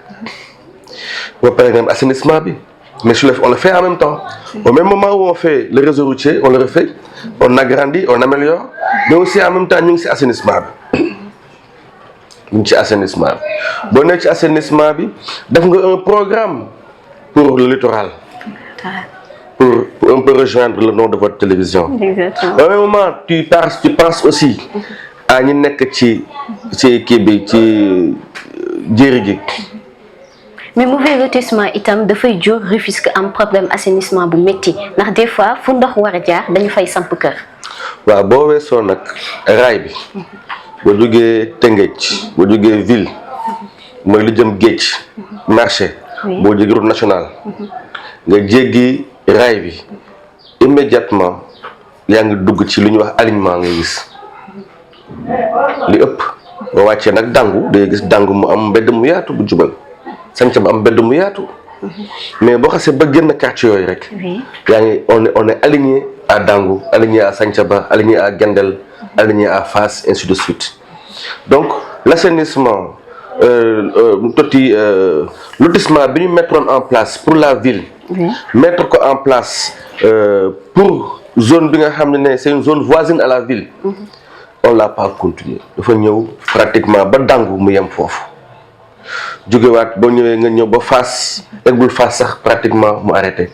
Par exemple, assainissement, mais on le fait en même temps. Au même moment où on fait le réseau routier, on le refait, on agrandit, on améliore, mais aussi en même temps, nous avons assainissement. Nous avons assainissement. Bon, nous avons assainissement, nous avons un programme pour le littoral. Pour un peu rejoindre le nom de votre télévision. Exactement. Au même moment, tu penses aussi à ñi nekk ci kii bi ci jéeri gi. Mais mauvais lotissement itam dafay jur Rufisque am problème assainissement bu métti ndax des fois fu ndox war a jaar dañu fay samp kër. waaw boo weesoo nag raay bi boo jógee Tëngéej boo jógee ville mooy lu jëm géej marché boo jógee route nationale nga jéggi raay bi immédiatement yaa ngi dugg ci lu ñuy wax alignement ngay gis. li ëpp boo wàccee nag dangu day gis dangu mu am mbedd mu yaatu bu jubal sanca ba am mbedd mu yaatu mais boo xasee ba génn quartier yooyu rek yaa ngi on est aligné à dangu aligné à sanca ba aligné à Gendel aligné à Fass ainsi de suite. Donc l'assainissement lotissement bi ñu mettroon en place pour la ville mettre ko en place pour zone bi nga xam ne c'est une zone voisine à la ville. On l'a pas continué dafa ñëw pratiquement ba dangu mu yem foofu jógewaat boo ñëwee nga ñëw ba Fass eggul Fass sax pratiquement mu arrêté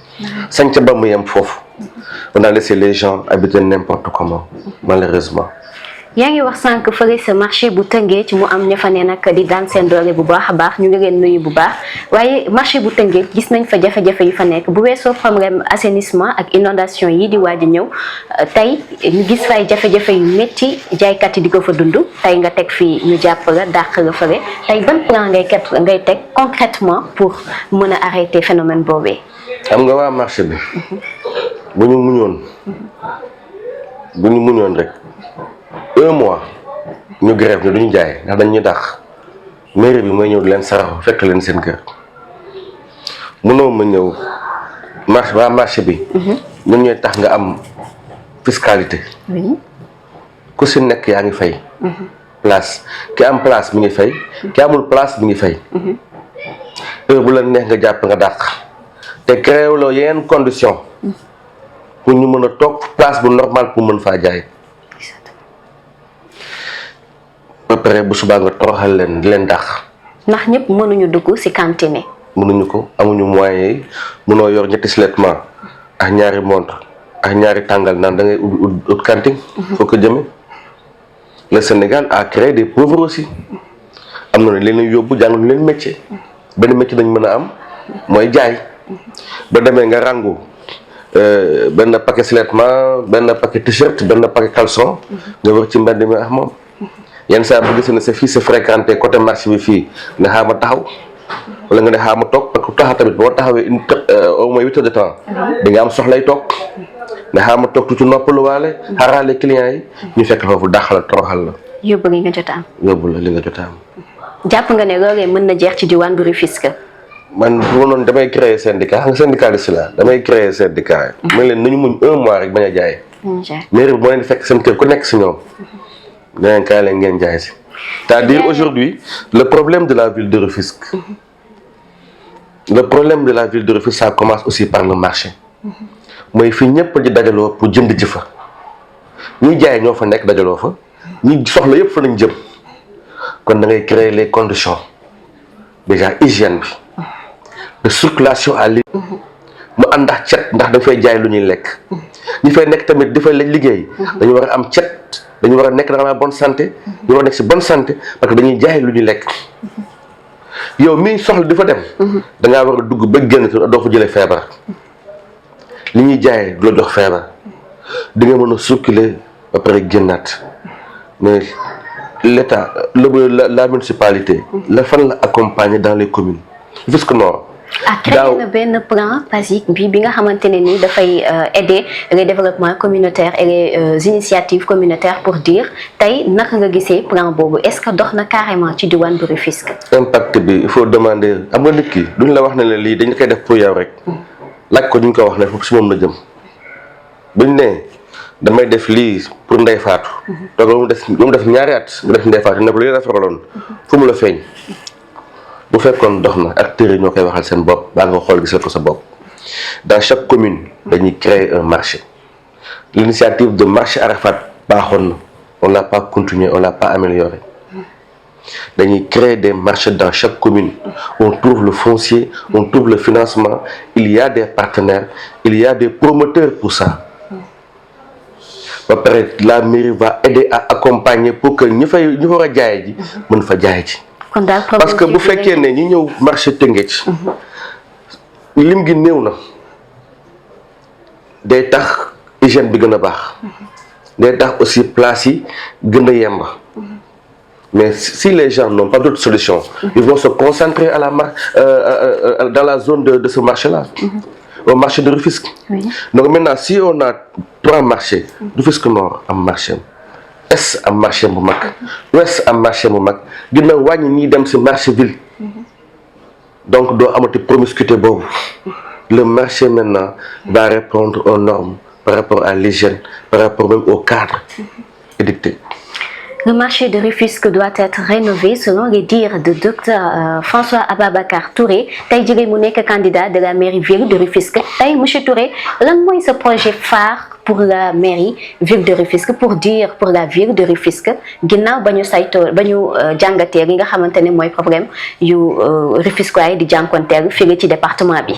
sanca ba mu yem foofu on a laissé les gens habiter n'importe comment malheureusement. yaa ngi wax sànq fële sa marché bu Tëngéej mu am ña fa ne nag di daan seen doole bu baax a baax ñu ngi leen nuyu bu baax waaye marché bu Tëngéej gis nañ fa jafe-jafe yu fa nekk bu weesoo problème assainissement ak inondation yi di waaj a ñëw tey ñu gis fay jafe-jafe yu métti jaaykat yi di ko fa dund tey nga teg fii ñu jàpp la dàq la fële tey ban plan ngay teg concrètement pour mën a arrêter phénomène boobee. xam nga waa marché bi bu ñu muñoon rek 1 mois ñu grève ñu duñu jaay ndax dañ ñu dàq mairie bi mooy ñëw di leen saraxo fekk leen seen kër mënoo ma ñëw marché bi ñun ñooy tax nga am fiscalité ku si nekk yaa ngi fay place ki am place mi ngi fay ki amul place mi ngi fay heure bu la neex nga jàpp nga dàq te créé loo yeneen condition pour ñu mën a toog place bu normal pour mën faa jaay ba pare bu subaa nga toroxal leen di leen dàq. ndax ñëpp mënuñu dugg ci cantine. mënuñu ko amuñu moyens yi mënoo yor ñetti seulement ak ñaari montre ak ñaari tàngal naan da ngay ut cantine. foo ko jëmee le Sénégal a créé des pauvres aussi am na leen yóbbu jàngalu leen métier benn métier dañ mën a am mooy jaay ba demee nga rangu benn paquet seulement benn paquet t-shirt benn paquet caleçon nga wër ci mbedd mi ak moom. yenn saa bu gisee ne sa fii c'est fréquenté côté marché bi fii nga xaama taxaw wala nga ne xaama toog parce que taxaw tamit boo taxawee au moins 8 heures de temps di nga am soxlay toog nga xaama toog tuuti noppaluwaale xaaraale clients yi ñu fekk foofu daxal toroxal la. yóbbu li nga jot a am. yóbbu la li nga jot a am. jàpp nga ne loolee mën na jeex ci diwaan bu Rufisque. man bu ma noonu damay créer syndicat xam nga syndicaliste la damay créer syndicat yi. ma leen nañu muñ 1 mois rek bañ a jaay. mairie bi moo leen di fekk seen kër ku nekk si ñoom. C'est-à-dire aujourd'hui le problème de la ville de Rufisque ça commence aussi par le marché mooy fii ñëpp di dajaloo pour jënd ji fa ñi jaay ñoo fa nekk dajaloo fa ñi soxla yëpp fa lañ jëm kon da ngay créer les conditions déjà hygiène bi de circulation à l'île mu ànd ndax cet ndax dafay jaay lu ñuy lekk ñi fay nekk tamit di fay liggéey dañu war a am cet, dañu war a nekk dans la bonne santé, ñu war a nekk si bonne santé parce que dañuy jaay lu ñu lekk. yow mii soxla di fa dem da ngaa war a dugg ba génn doo fa jëlee feebar. li ñuy jaay du la jox feebar di nga mën a circuler ba pare génnaat. mais l'État la municipalité la fan la accompagner dans les communes Rufisque Nord. créé na benn plan PASIC bi nga xamante ne ni dafay aider les développements communautaires et les initiatives communautaires pour dire tey naka nga gisee plan boobu est-ce que dox na carrément ci diwaan bu Rufisque. impact bi il faut demander am nga nit ki duñ la wax ne la lii dañ koy def pour yow rek laaj ko duñ ko wax ne foofu si moom la jëm buñ ne damay def lii pour Ndeye Fatou. donc ba mu def ñaari at nga def Ndeye Fatou ne ko li la defaraloon fu mu la feeñ. bu fekkoon dox na acteurs yi ñoo koy waxal seen bopp baa nga xool gisal ko sa bopp. dans chaque commune dañuy créer un marché. l'initiative de marché Arafat baaxoon na on l'a pas continué on l'a pas amélioré. dañuy créer des marchés dans chaque commune on trouve le foncier on trouve le financement il y a des partenaires il y a des promoteurs pour ça. ba pare la mairie va aider à accompagner pour que ñu fa war a jaayee ji mën fa jaayee ji. parce que bu fekkee ne ñi ñëw marché Tëngéej lim gi néew na day tax hygiène bi gën a baax day tax aussi place yi gën a yemb. mais si les gens n'ont pas d'autre solution ils vont se concentrer à dans la zone de ce marché-là. au marché de Rufisque. Oui. Donc maintenant si on a 3 marchés Rufisque Nord am marché est am marché bu mag ouest am marché bu mag dina wàññi ñi dem ci marché ville. donc doo amati promiscuité boobu. le marché maintenant va répondre aux normes par rapport à l'hygiène par rapport même au cadre édicté. Le marché de Rufisque doit être rénové selon les dires de docteur François Ababacar Touré tey jii mu nekk candidat de la mairie ville de Rufisque tey monsieur Touré lan mooy ce projet phare pour la mairie ville de Rufisque pour dire pour la ville de Rufisque ginnaaw ba ñu saytoo ba ñu jàngatee li nga xamante ne mooy problème yu Rufisquois yi di jànkonteel fii ci département bi.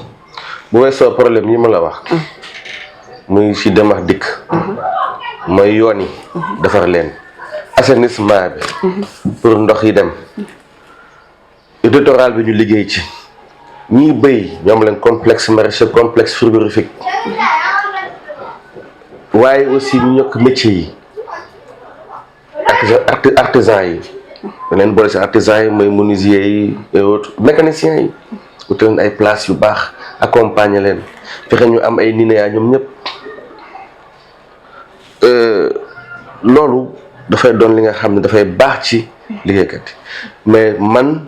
bu weesoo problème yi ma la wax. muy ci dem ak dikk. mooy yoon yi. defar leen. assainissement bi pour ndox yi dem littoral bi ñu liggéey ci ñiy bëy ñoom leen complexe maraîcher complexe frigorifique waaye aussi ñu ñokk métier yi ak artisan yi da leen boole si artisan yi mooy menuisier yi et autres mécaniciens yi utal leen ay place yu baax accompagner leen fexe ñu am ay NINEA ñoom ñëpp loolu dafay doon li nga xam ne dafay baax ci liggéeykat yi mais man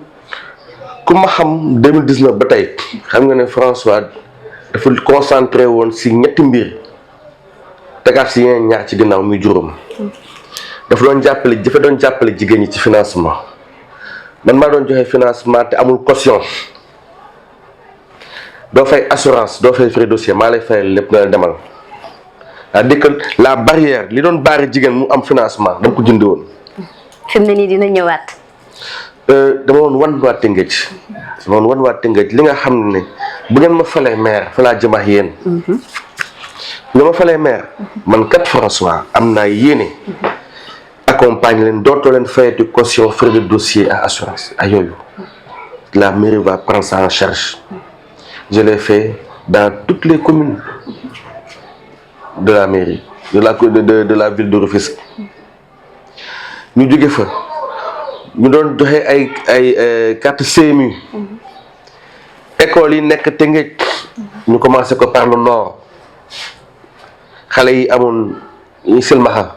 ku ma xam 2019 ba tey xam nga ne François dafa concentré woon si ñetti mbir tegaat si yeneen ñaar ci ginnaaw muy juróom dafa doon jàppale jigéen ñi ci financement man maa doon joxe financement te amul caution doo fay assurance doo fay frais dossier maa lay fayal lépp nga demal. c'est-à-dire que la barrière li doon baari jigéen mu am financement dama ko jëndi woon. fi mu ne nii dina ñëwaat. dama woon wan waa Tëngéej li nga xam ne bu ngeen ma falee maire fa laa jëm ak yéen. bu ngeen ma falee maire. man kat François am naa yéene. accompagne leen dootoo leen fayati caution frais de dossier à assurance ak yooyu. la mairie va prendre ça en charge. je l'ai fait dans toutes les communes. de la mairie de la ville de Rufisque ñu jóge fa ñu doon joxe ay carte CMU école yi nekk Tëngéej ñu commencé ko par le nord xale yi amoon ñu silmaxa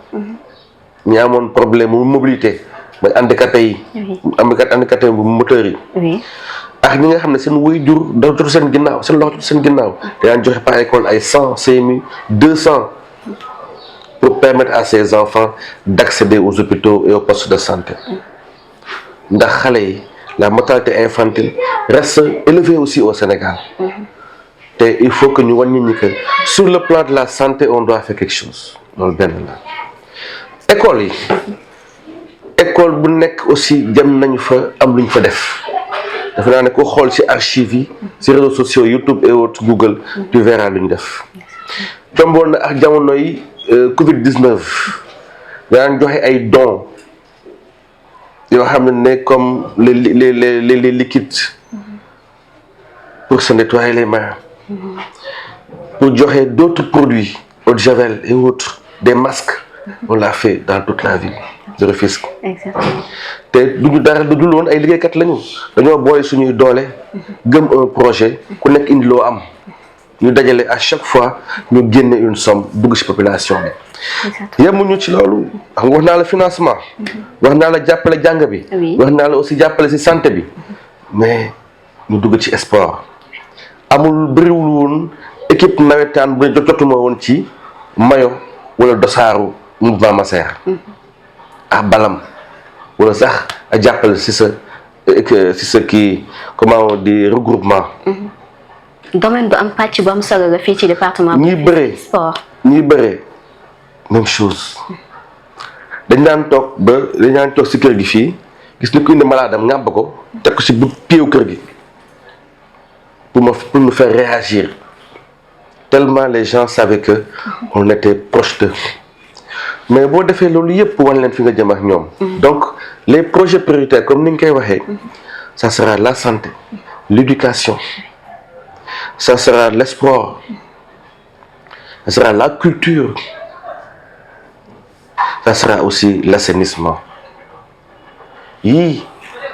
ñi amoon problème mu mobilité mooy handicapé yi handicapé bu moteur yi ak ñi nga xam ne seen waajur dafa jotu seen ginnaaw seen loxo jotu seen ginnaaw daan joxe par école ay 100 CMU 200 pour permettre à ces enfants d'accéder aux hôpitaux et aux postes de santé ndax xale yi la mortalité infantile reste élevée aussi au Sénégal te il faut que ñu wan ñi que sur le plan de la santé on doit faire quelque chose loolu benn la école bu nekk aussi dem nañu fa am luñ fa def dafa naa ne ko xool ci archives yi ci réseaux sociaux YouTube et autres Google tu verras lu ñu def tomboon na ak jamono yi Covid 19 daan joxe ay dons yoo xam ne comme les liquides pour se nettoyer les mains, pour joxe d'autres produits, eau de javel et autres, des masques. On l'a fait dans toute la ville de Rufisque. Exactement. te duñu dara du dul woon ay liggéeykat lañu dañoo boole suñuy doole gëm un projet ku nekk indi loo am ñu dajale à chaque fois ñu génne une somme dugg ci population bi. yemuñu ci loolu wax naa la financement. wax naa la jàppale jàng bi. wax naa la aussi jàppale ci santé bi. mais ñu dugg ci sport amul bëriwul woon équipe nawetaan bu ne jotuma woon ci mayo wala dosaaru mouvement Massaer. ak balam wala sax a jàppale ci sa kii comment on dit regroupement. domaine bu am pàcc bu am solo la fii ci département. ñiy bëree sport ñiy bëree même chose dañ daan toog ci kër gi fii gis ni ku indi malade am ngàbb ko teg ko ci bu piew kër gi pour me faire réagir tellement les gens savaient que on était proche d'eux. mais boo defee loolu yëpp wan leen fi nga jëm ak ñoom. donc les projets prioritaires comme ni ñu koy waxee ça sera la santé, l'éducation, ça sera le sport, ça sera la culture, ça sera aussi l'assainissement. yii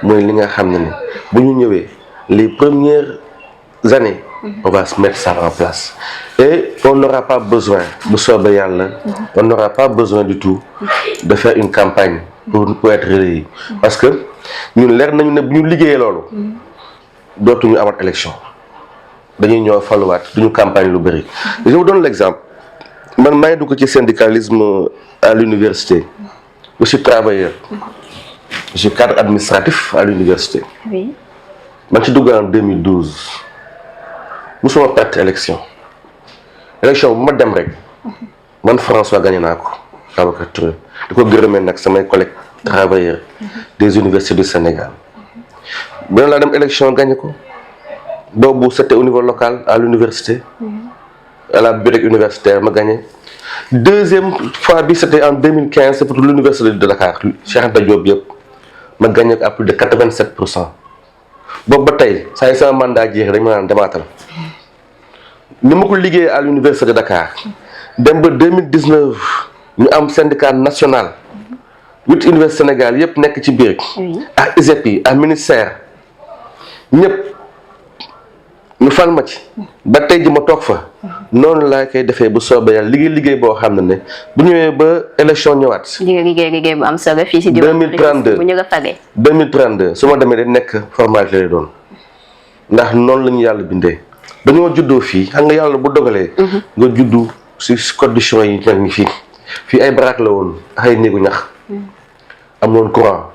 mooy li nga xam ne bu ñu ñëwee les premières années on va se mettre ça en place et on n'aura pas besoin bu soobee yàlla on n'aura pas besoin du tout de faire une campagne pour être relayé parce que ñun leer nañu ne bu ñu liggéeyee loolu dootuñu amat élection dañuy ñëw faluwaat duñu campagne lu bëri. Je vous donne l'exemple man maa ngi dugg ci syndicalisme à l'université je suis travailleur je suis cadre administratif à l'université. Oui. man ci dugg en 2012 musuma perte élection bu ma dem rek man François gagné naa ko Babacar Touré di ko gërëmee nag samay collègues travailleurs des universités du Sénégal beneen laa dem élection gagné ko boobu c'était au niveau local à l'université à la bibliothèque universitaire ma gagné. Deuxième fois bi c'était en 2015 c'est pour l'université de Dakar Cheikh Anta Diop yëpp ma gagné ko à plus de 87%. boobu ba tey saa yu sama mandat jeexee dañ ma naan demaatal ni ma ko liggéeyee à l'université de Dakar dem ba 2019 ñu am syndicat national 8 universités Sénégal yëpp nekk ci biir. ak ISEP yi ak ministère ñëpp ñu fal ma ci. ba tey ji ma toog fa. noonu laa koy defee bu soobee yàlla liggéey boo xam ne bu ñëwee ba élection ñëwaat. liggéey bu am solo fii si 2032 bu ñu la falee. 2032 su ma demee day nekk formalité lay doon ndax noonu la ñu yàlla bindee dañoo juddoo fii xam nga yàlla bu dogalee. nga juddu si conditions yi mel ni fii ay baraak la woon ak ay néegu ñax. amoon courant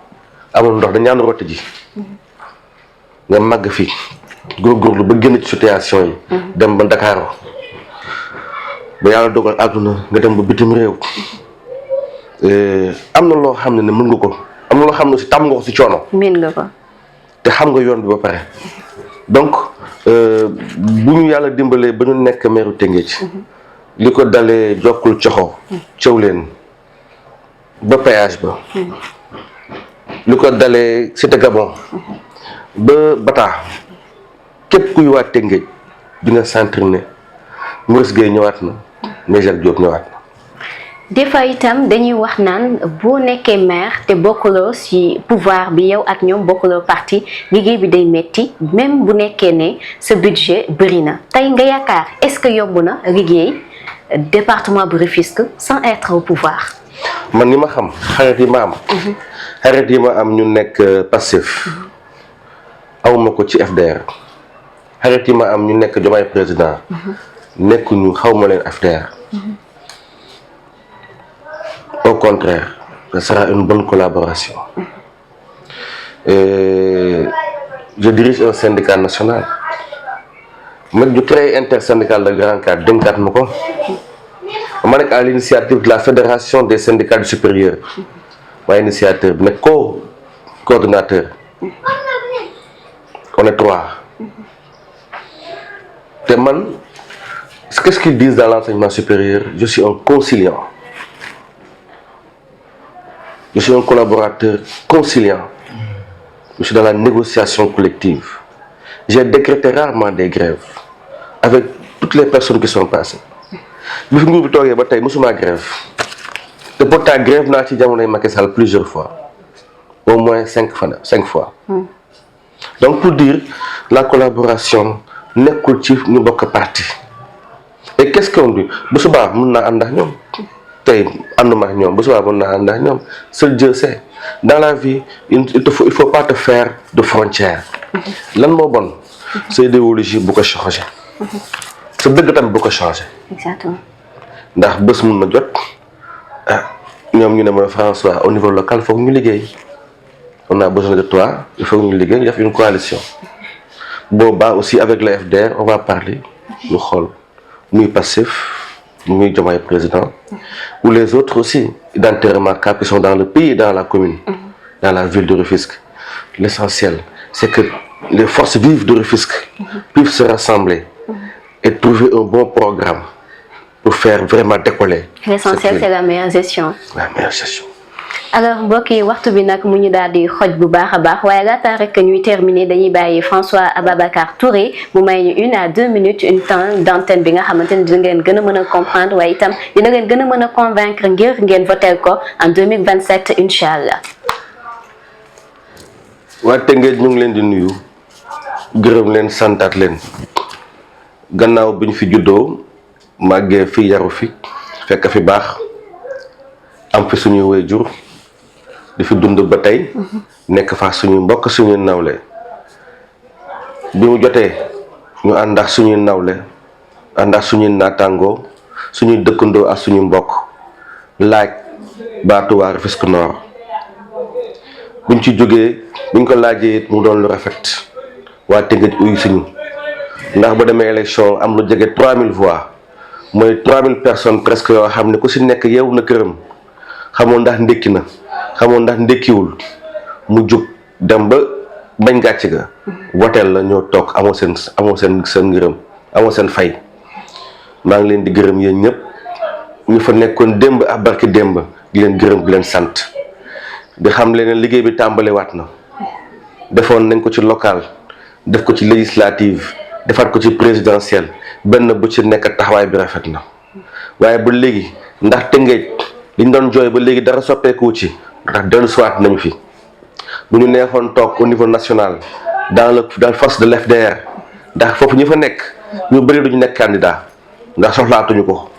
amoon ndox dañu daan rotte ji. nga màgg fii góorgóorlu ba génn ci situation yi. dem ba Dakar ba yàlla dogal àdduna nga dem ba bitim réew. am na loo xam ne mën nga ko am na loo xam ne si tàmm nga ko si coono. mën nga ko. te xam nga yoon bi ba pare. donc bu ñu yàlla dimbalee ba ñu nekk meeru Tëngéej. li ko dalee jokkul coxo cëw leen ba péage ba. li ko dalee Cité Gabon ba Bata képp kuy waa Tëngéej di nga sentir ne Maurice Gueye ñëwaat na mais Jacques Diop ñëwaat na. des fois itam dañuy wax naan boo nekkee maire te bokkuloo ci pouvoir bi yow ak ñoom bokkuloo parti liggéey bi day metti même bu nekkee ne sa budget bëri na tey nga yaakaar est-ce que yomb na liggéey département bu Rufisque sans être au pouvoir. man ni ma xam xarit yi ma am. xarit yi ma am ñu nekk Pastef awma ko ci FDR xarit yi ma am ñu nekk Diomaye président nekkuñu xawma leen FDR. Au contraire, ce sera une bonne collaboration. Je dirige un syndicat national. Je suis très intersyndical de Grand Cadre, dénkaat ma ko. ma nekk à l'initiative de la fédération des syndicats du supérieur. maay initiateur bi nekk coordonnateur. on est 3. te man Qu'est-ce qu'ils disent dans l'enseignement supérieur? Je suis un conciliant. Je suis un collaborateur conciliant. Je suis dans la négociation collective. J'ai décrété rarement des grèves avec toutes les personnes qui sont passées. Je suis grève. Et pourtant, grève n'a pas été Macky Sall plusieurs fois. Au moins 5 fois. Donc, pour dire, la collaboration n'est cultive ni beaucoup parti. Et qu'est-ce qu'on dit? Seul Dieu sait. Dans la vie, il ne faut pas te faire de frontières. Bon, c'est l'idéologie beaucoup changé. C'est beaucoup changé. Exactement. François, au niveau local, il faut que nous liggéey. On a besoin de toi, il faut que nous liggéey. Il y a une coalition. Boba aussi avec le FDR, on va parler. Nous sommes muy passif, muy Diomaye président, ou les autres aussi, d'intérêt remarquables qui sont dans le pays et dans la commune, dans la ville de Rufisque. L'essentiel, c'est que les forces vives de Rufisque puissent se rassembler et trouver un bon programme pour faire vraiment décoller. L'essentiel, c'est la meilleure gestion. La meilleure gestion. Alors mbokk yi waxtu bi nag mu ñu daal di xoj bu baax a baax waaye laata rek ñuy terminer dañuy bàyyi François Ababacar Touré mu may ñu 1 à 2 minutes une temps d'antenne bi nga xamante ni dina ngeen gën a mën a comprendre waaye itam dina ngeen gën a mën a convaincre ngir ngeen voter ko en 2027 incha allah. waa Tëngéej ñu ngi leen di nuyu gërëm leen santaat leen gannaaw bi ñu fi juddoo màggee fi yaru fi fekk fi baax am fi suñuy waajur di fi dund ba tey nekk fa suñuy mbokk suñuy nawle bi mu jotee ñu ànd ak suñuy nawle ànd ak suñuy naataangoo suñuy dëkkandoo ak suñuy mbokk laaj baatu waa Rufisque Nord buñ ci jógee buñ ko laajee mu doon lu rafet waa Tëngéej uyu suñu ndax ba demee élection am lu jege 3000 voix mooy 3000 personnes presque yoo xam ne ku si nekk yeewu na këram xamoon ndax ndékki na xamoon ndax ndékkiwul mu jóg dem ba bañ gàcc ga woteel la ñoo toog amoo seen ngërëm amoo seen fay maa ngi leen di gërëm yéen ñëpp ñu fa nekkoon démb ak barki démb di leen gërëm di leen sant di xam leen liggéey bi tàmbaliwaat na defoon nañ ko ci local def ko ci législative defaat ko ci présidentielle benn bu ci nekk taxawaay bi rafet na waaye ba léegi ndax Tëngéej liñ doon jooy ba léegi dara soppeeku ci ndax dellu siwaat nañu fi bu ñu neexoon toog au niveau national dans la force de l'FDR ndax foofu ñi fa nekk ñu bëri duñu nekk candidat ndax soxlaatuñu ko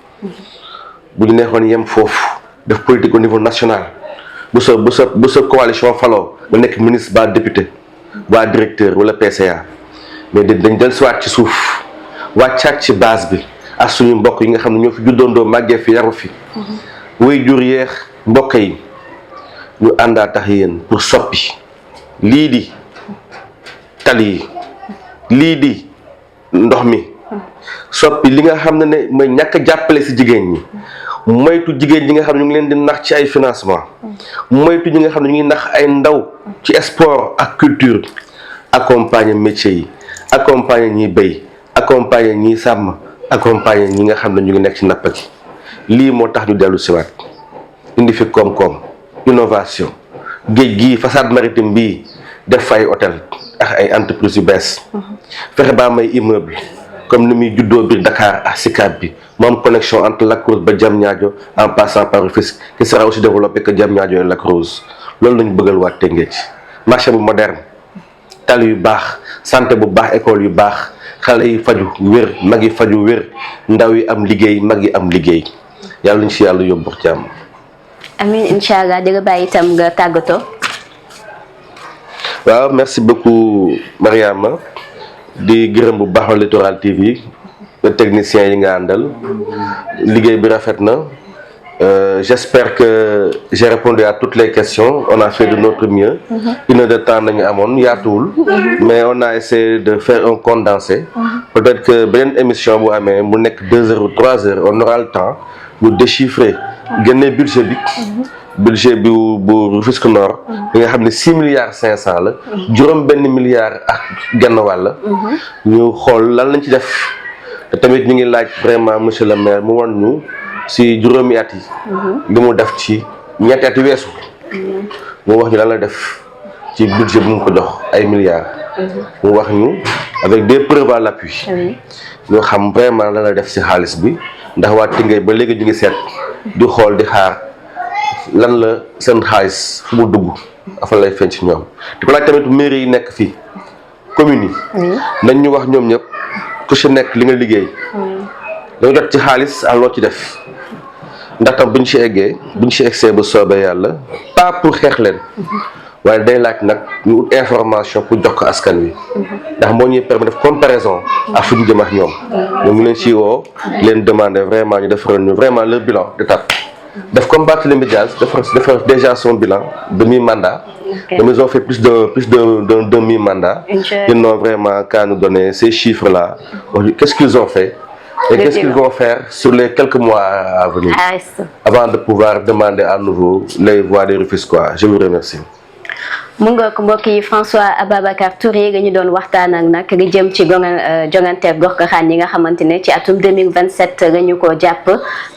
bu ñu neexoon yem foofu def politique au niveau national bu sa coalition faloo nga nekk ministre ba député ba directeur wala PCA mais dañ dellu siwaat ci suuf wàccaat ci base bi ak suñu mbokk yi nga xam ne ñoo fi juddoondoo màggee fi yaru fi way jur yeex mbokk yi ñu àndaa tax yéen pour soppi lii di tali yi lii di ndox mi soppi li nga xam ne mooy ñàkk a jàppale si jigéen ñi moytu jigéen ñi nga xam ne ñu ngi leen di nax ci ay financement moytu ñi nga xam ne ñu ngi nax ay ndaw ci sport ak culture accompagner métier yi accompagner ñiy béy accompagner ñiy sàmm accompagner ñi nga xam ne ñu ngi nekk ci napp gi lii moo tax ñu dellu siwaat indi fi koom-koom innovation géej gii façade maritime bii def fa ay hôtel ak ay entreprises yu bees fexe baa may immeuble comme ni muy juddoo biir Dakar ak Sicap bi mu am connexion entre Lac Rose ba Diamniadio en passant par Rufisque qui sera aussi développé que Diamniadio et Lac Rose loolu lañu bëggal waa Tëngéej marché bu moderne tali yu baax santé bu baax école yu baax xale yi faju wér mag yi faju wér ndaw yi am liggéey mag yi am liggéey yàlla ñu si yàlla yóbbu jàmm. amiin incha allah di nga bàyyi itam nga tàggatoo. waaw merci beaucoup Mariama di gërëm bu baax Littoral TV technicien yi nga àndal liggéey bi rafet na j'espère que j'ai répondu à toutes les questions on a fait de notre mieux. 1 heure de temps nañu amoon yaatuwul mais on a essayé de faire un condensé. Peut-être que beneen émission bu amee mu nekk 2 heures ou 3 heures on aura le temps ñu déchiffrer génne budget bi. budget bi bu Rufisque Nord bi nga xam ne 6 milliards 500 la juróom benn milliard ak genn wàll ñu xool lan lañ ci def te tamit ñu ngi laaj vraiment monsieur le maire mu wan ñu si juróomi at yi li mu def ci ñetti at yi weesu mu wax ñu lan la def ci budget bu mu ko jox ay milliards mu wax ñu avec des preuves à l'appui ñu xam vraiment lan la def si xaalis bi ndax waa Tëngéej ba léegi ñu ngi seet di xool di xaar lan la seen xaalis fu mu dugg afa lay feeñ ci ñoom di ko laaj tamit mairie yi nekk fii communes yi nañ ñu wax ñoom ñëpp ku ci nekk li nga liggéey dañu jot ci xaalis ak loo ci def ndax tam buñ ci eggee buñ ci egsee bu soobee yàlla pas pour xeex leen waaye day laaj nag ñu ut information pour jox ko askan wi ndax moo ñuy permettre def comparaison ak fu ñu jëm ak ñoom ñu ngi leen ci woo leen demander vraiment ñu defaral ñu vraiment leur bilan d'étape def comme Barthélémy Dias defar déjà son bilan de mi-mandat. Donc ils ont fait plus de mi-mandat. Ils n'ont vraiment qu'à nous donner ces chiffres-là. Qu'est-ce qu'ils ont fait et qu'est-ce qu'ils vont faire sur les quelques mois à venir avant de pouvoir demander à nouveau les voix des Rufisquois. Je vous remercie. mu nga ko mbokk yi François Ababacar Touré nga ñu doon waxtaan ak nag li jëm ci jongante gox-goxaan yi nga xamante ne ci atum 2027 nga ñu ko jàpp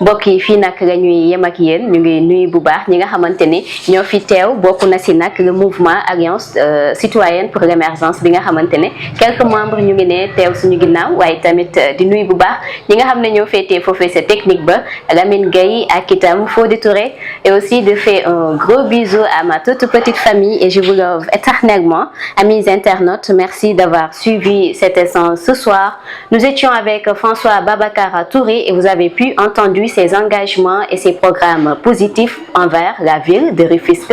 mbokk yi fii nag la ñuy yem ak yéen ñu ngi nuyu bu baax ñi nga xamante ni ñoo fi teew bokk na si nag le mouvement Alliance citoyenne pour l'émergence bi nga xamante ne quelques membres ñu ngi ne teew suñu ginnaaw waaye tamit di nuyu bu baax ñi nga xam ne ñoo féetee foofee sa technique ba Lamine Gueye ak itam Fodé Touré et aussi de faire un gros bisou à ma toute petite famille et je vous love éternellement. Amis internautes, merci d'avoir suivi cette essence ce soir. Nous étions avec François Ababacar Touré et vous avez pu entendre ses engagements et ses programmes positifs envers la ville de Rufisque.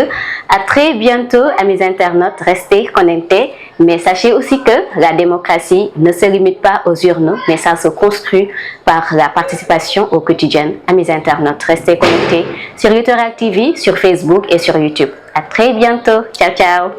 À très bientôt, amis internautes, restez connectés. Mais sachez aussi que la démocratie ne se limite pas aux urnes, mais ça se construit par la participation au quotidien. Amis internautes, restez connectés sur Littoral TV, sur Facebook et sur YouTube. À très bientôt. Ciao, ciao.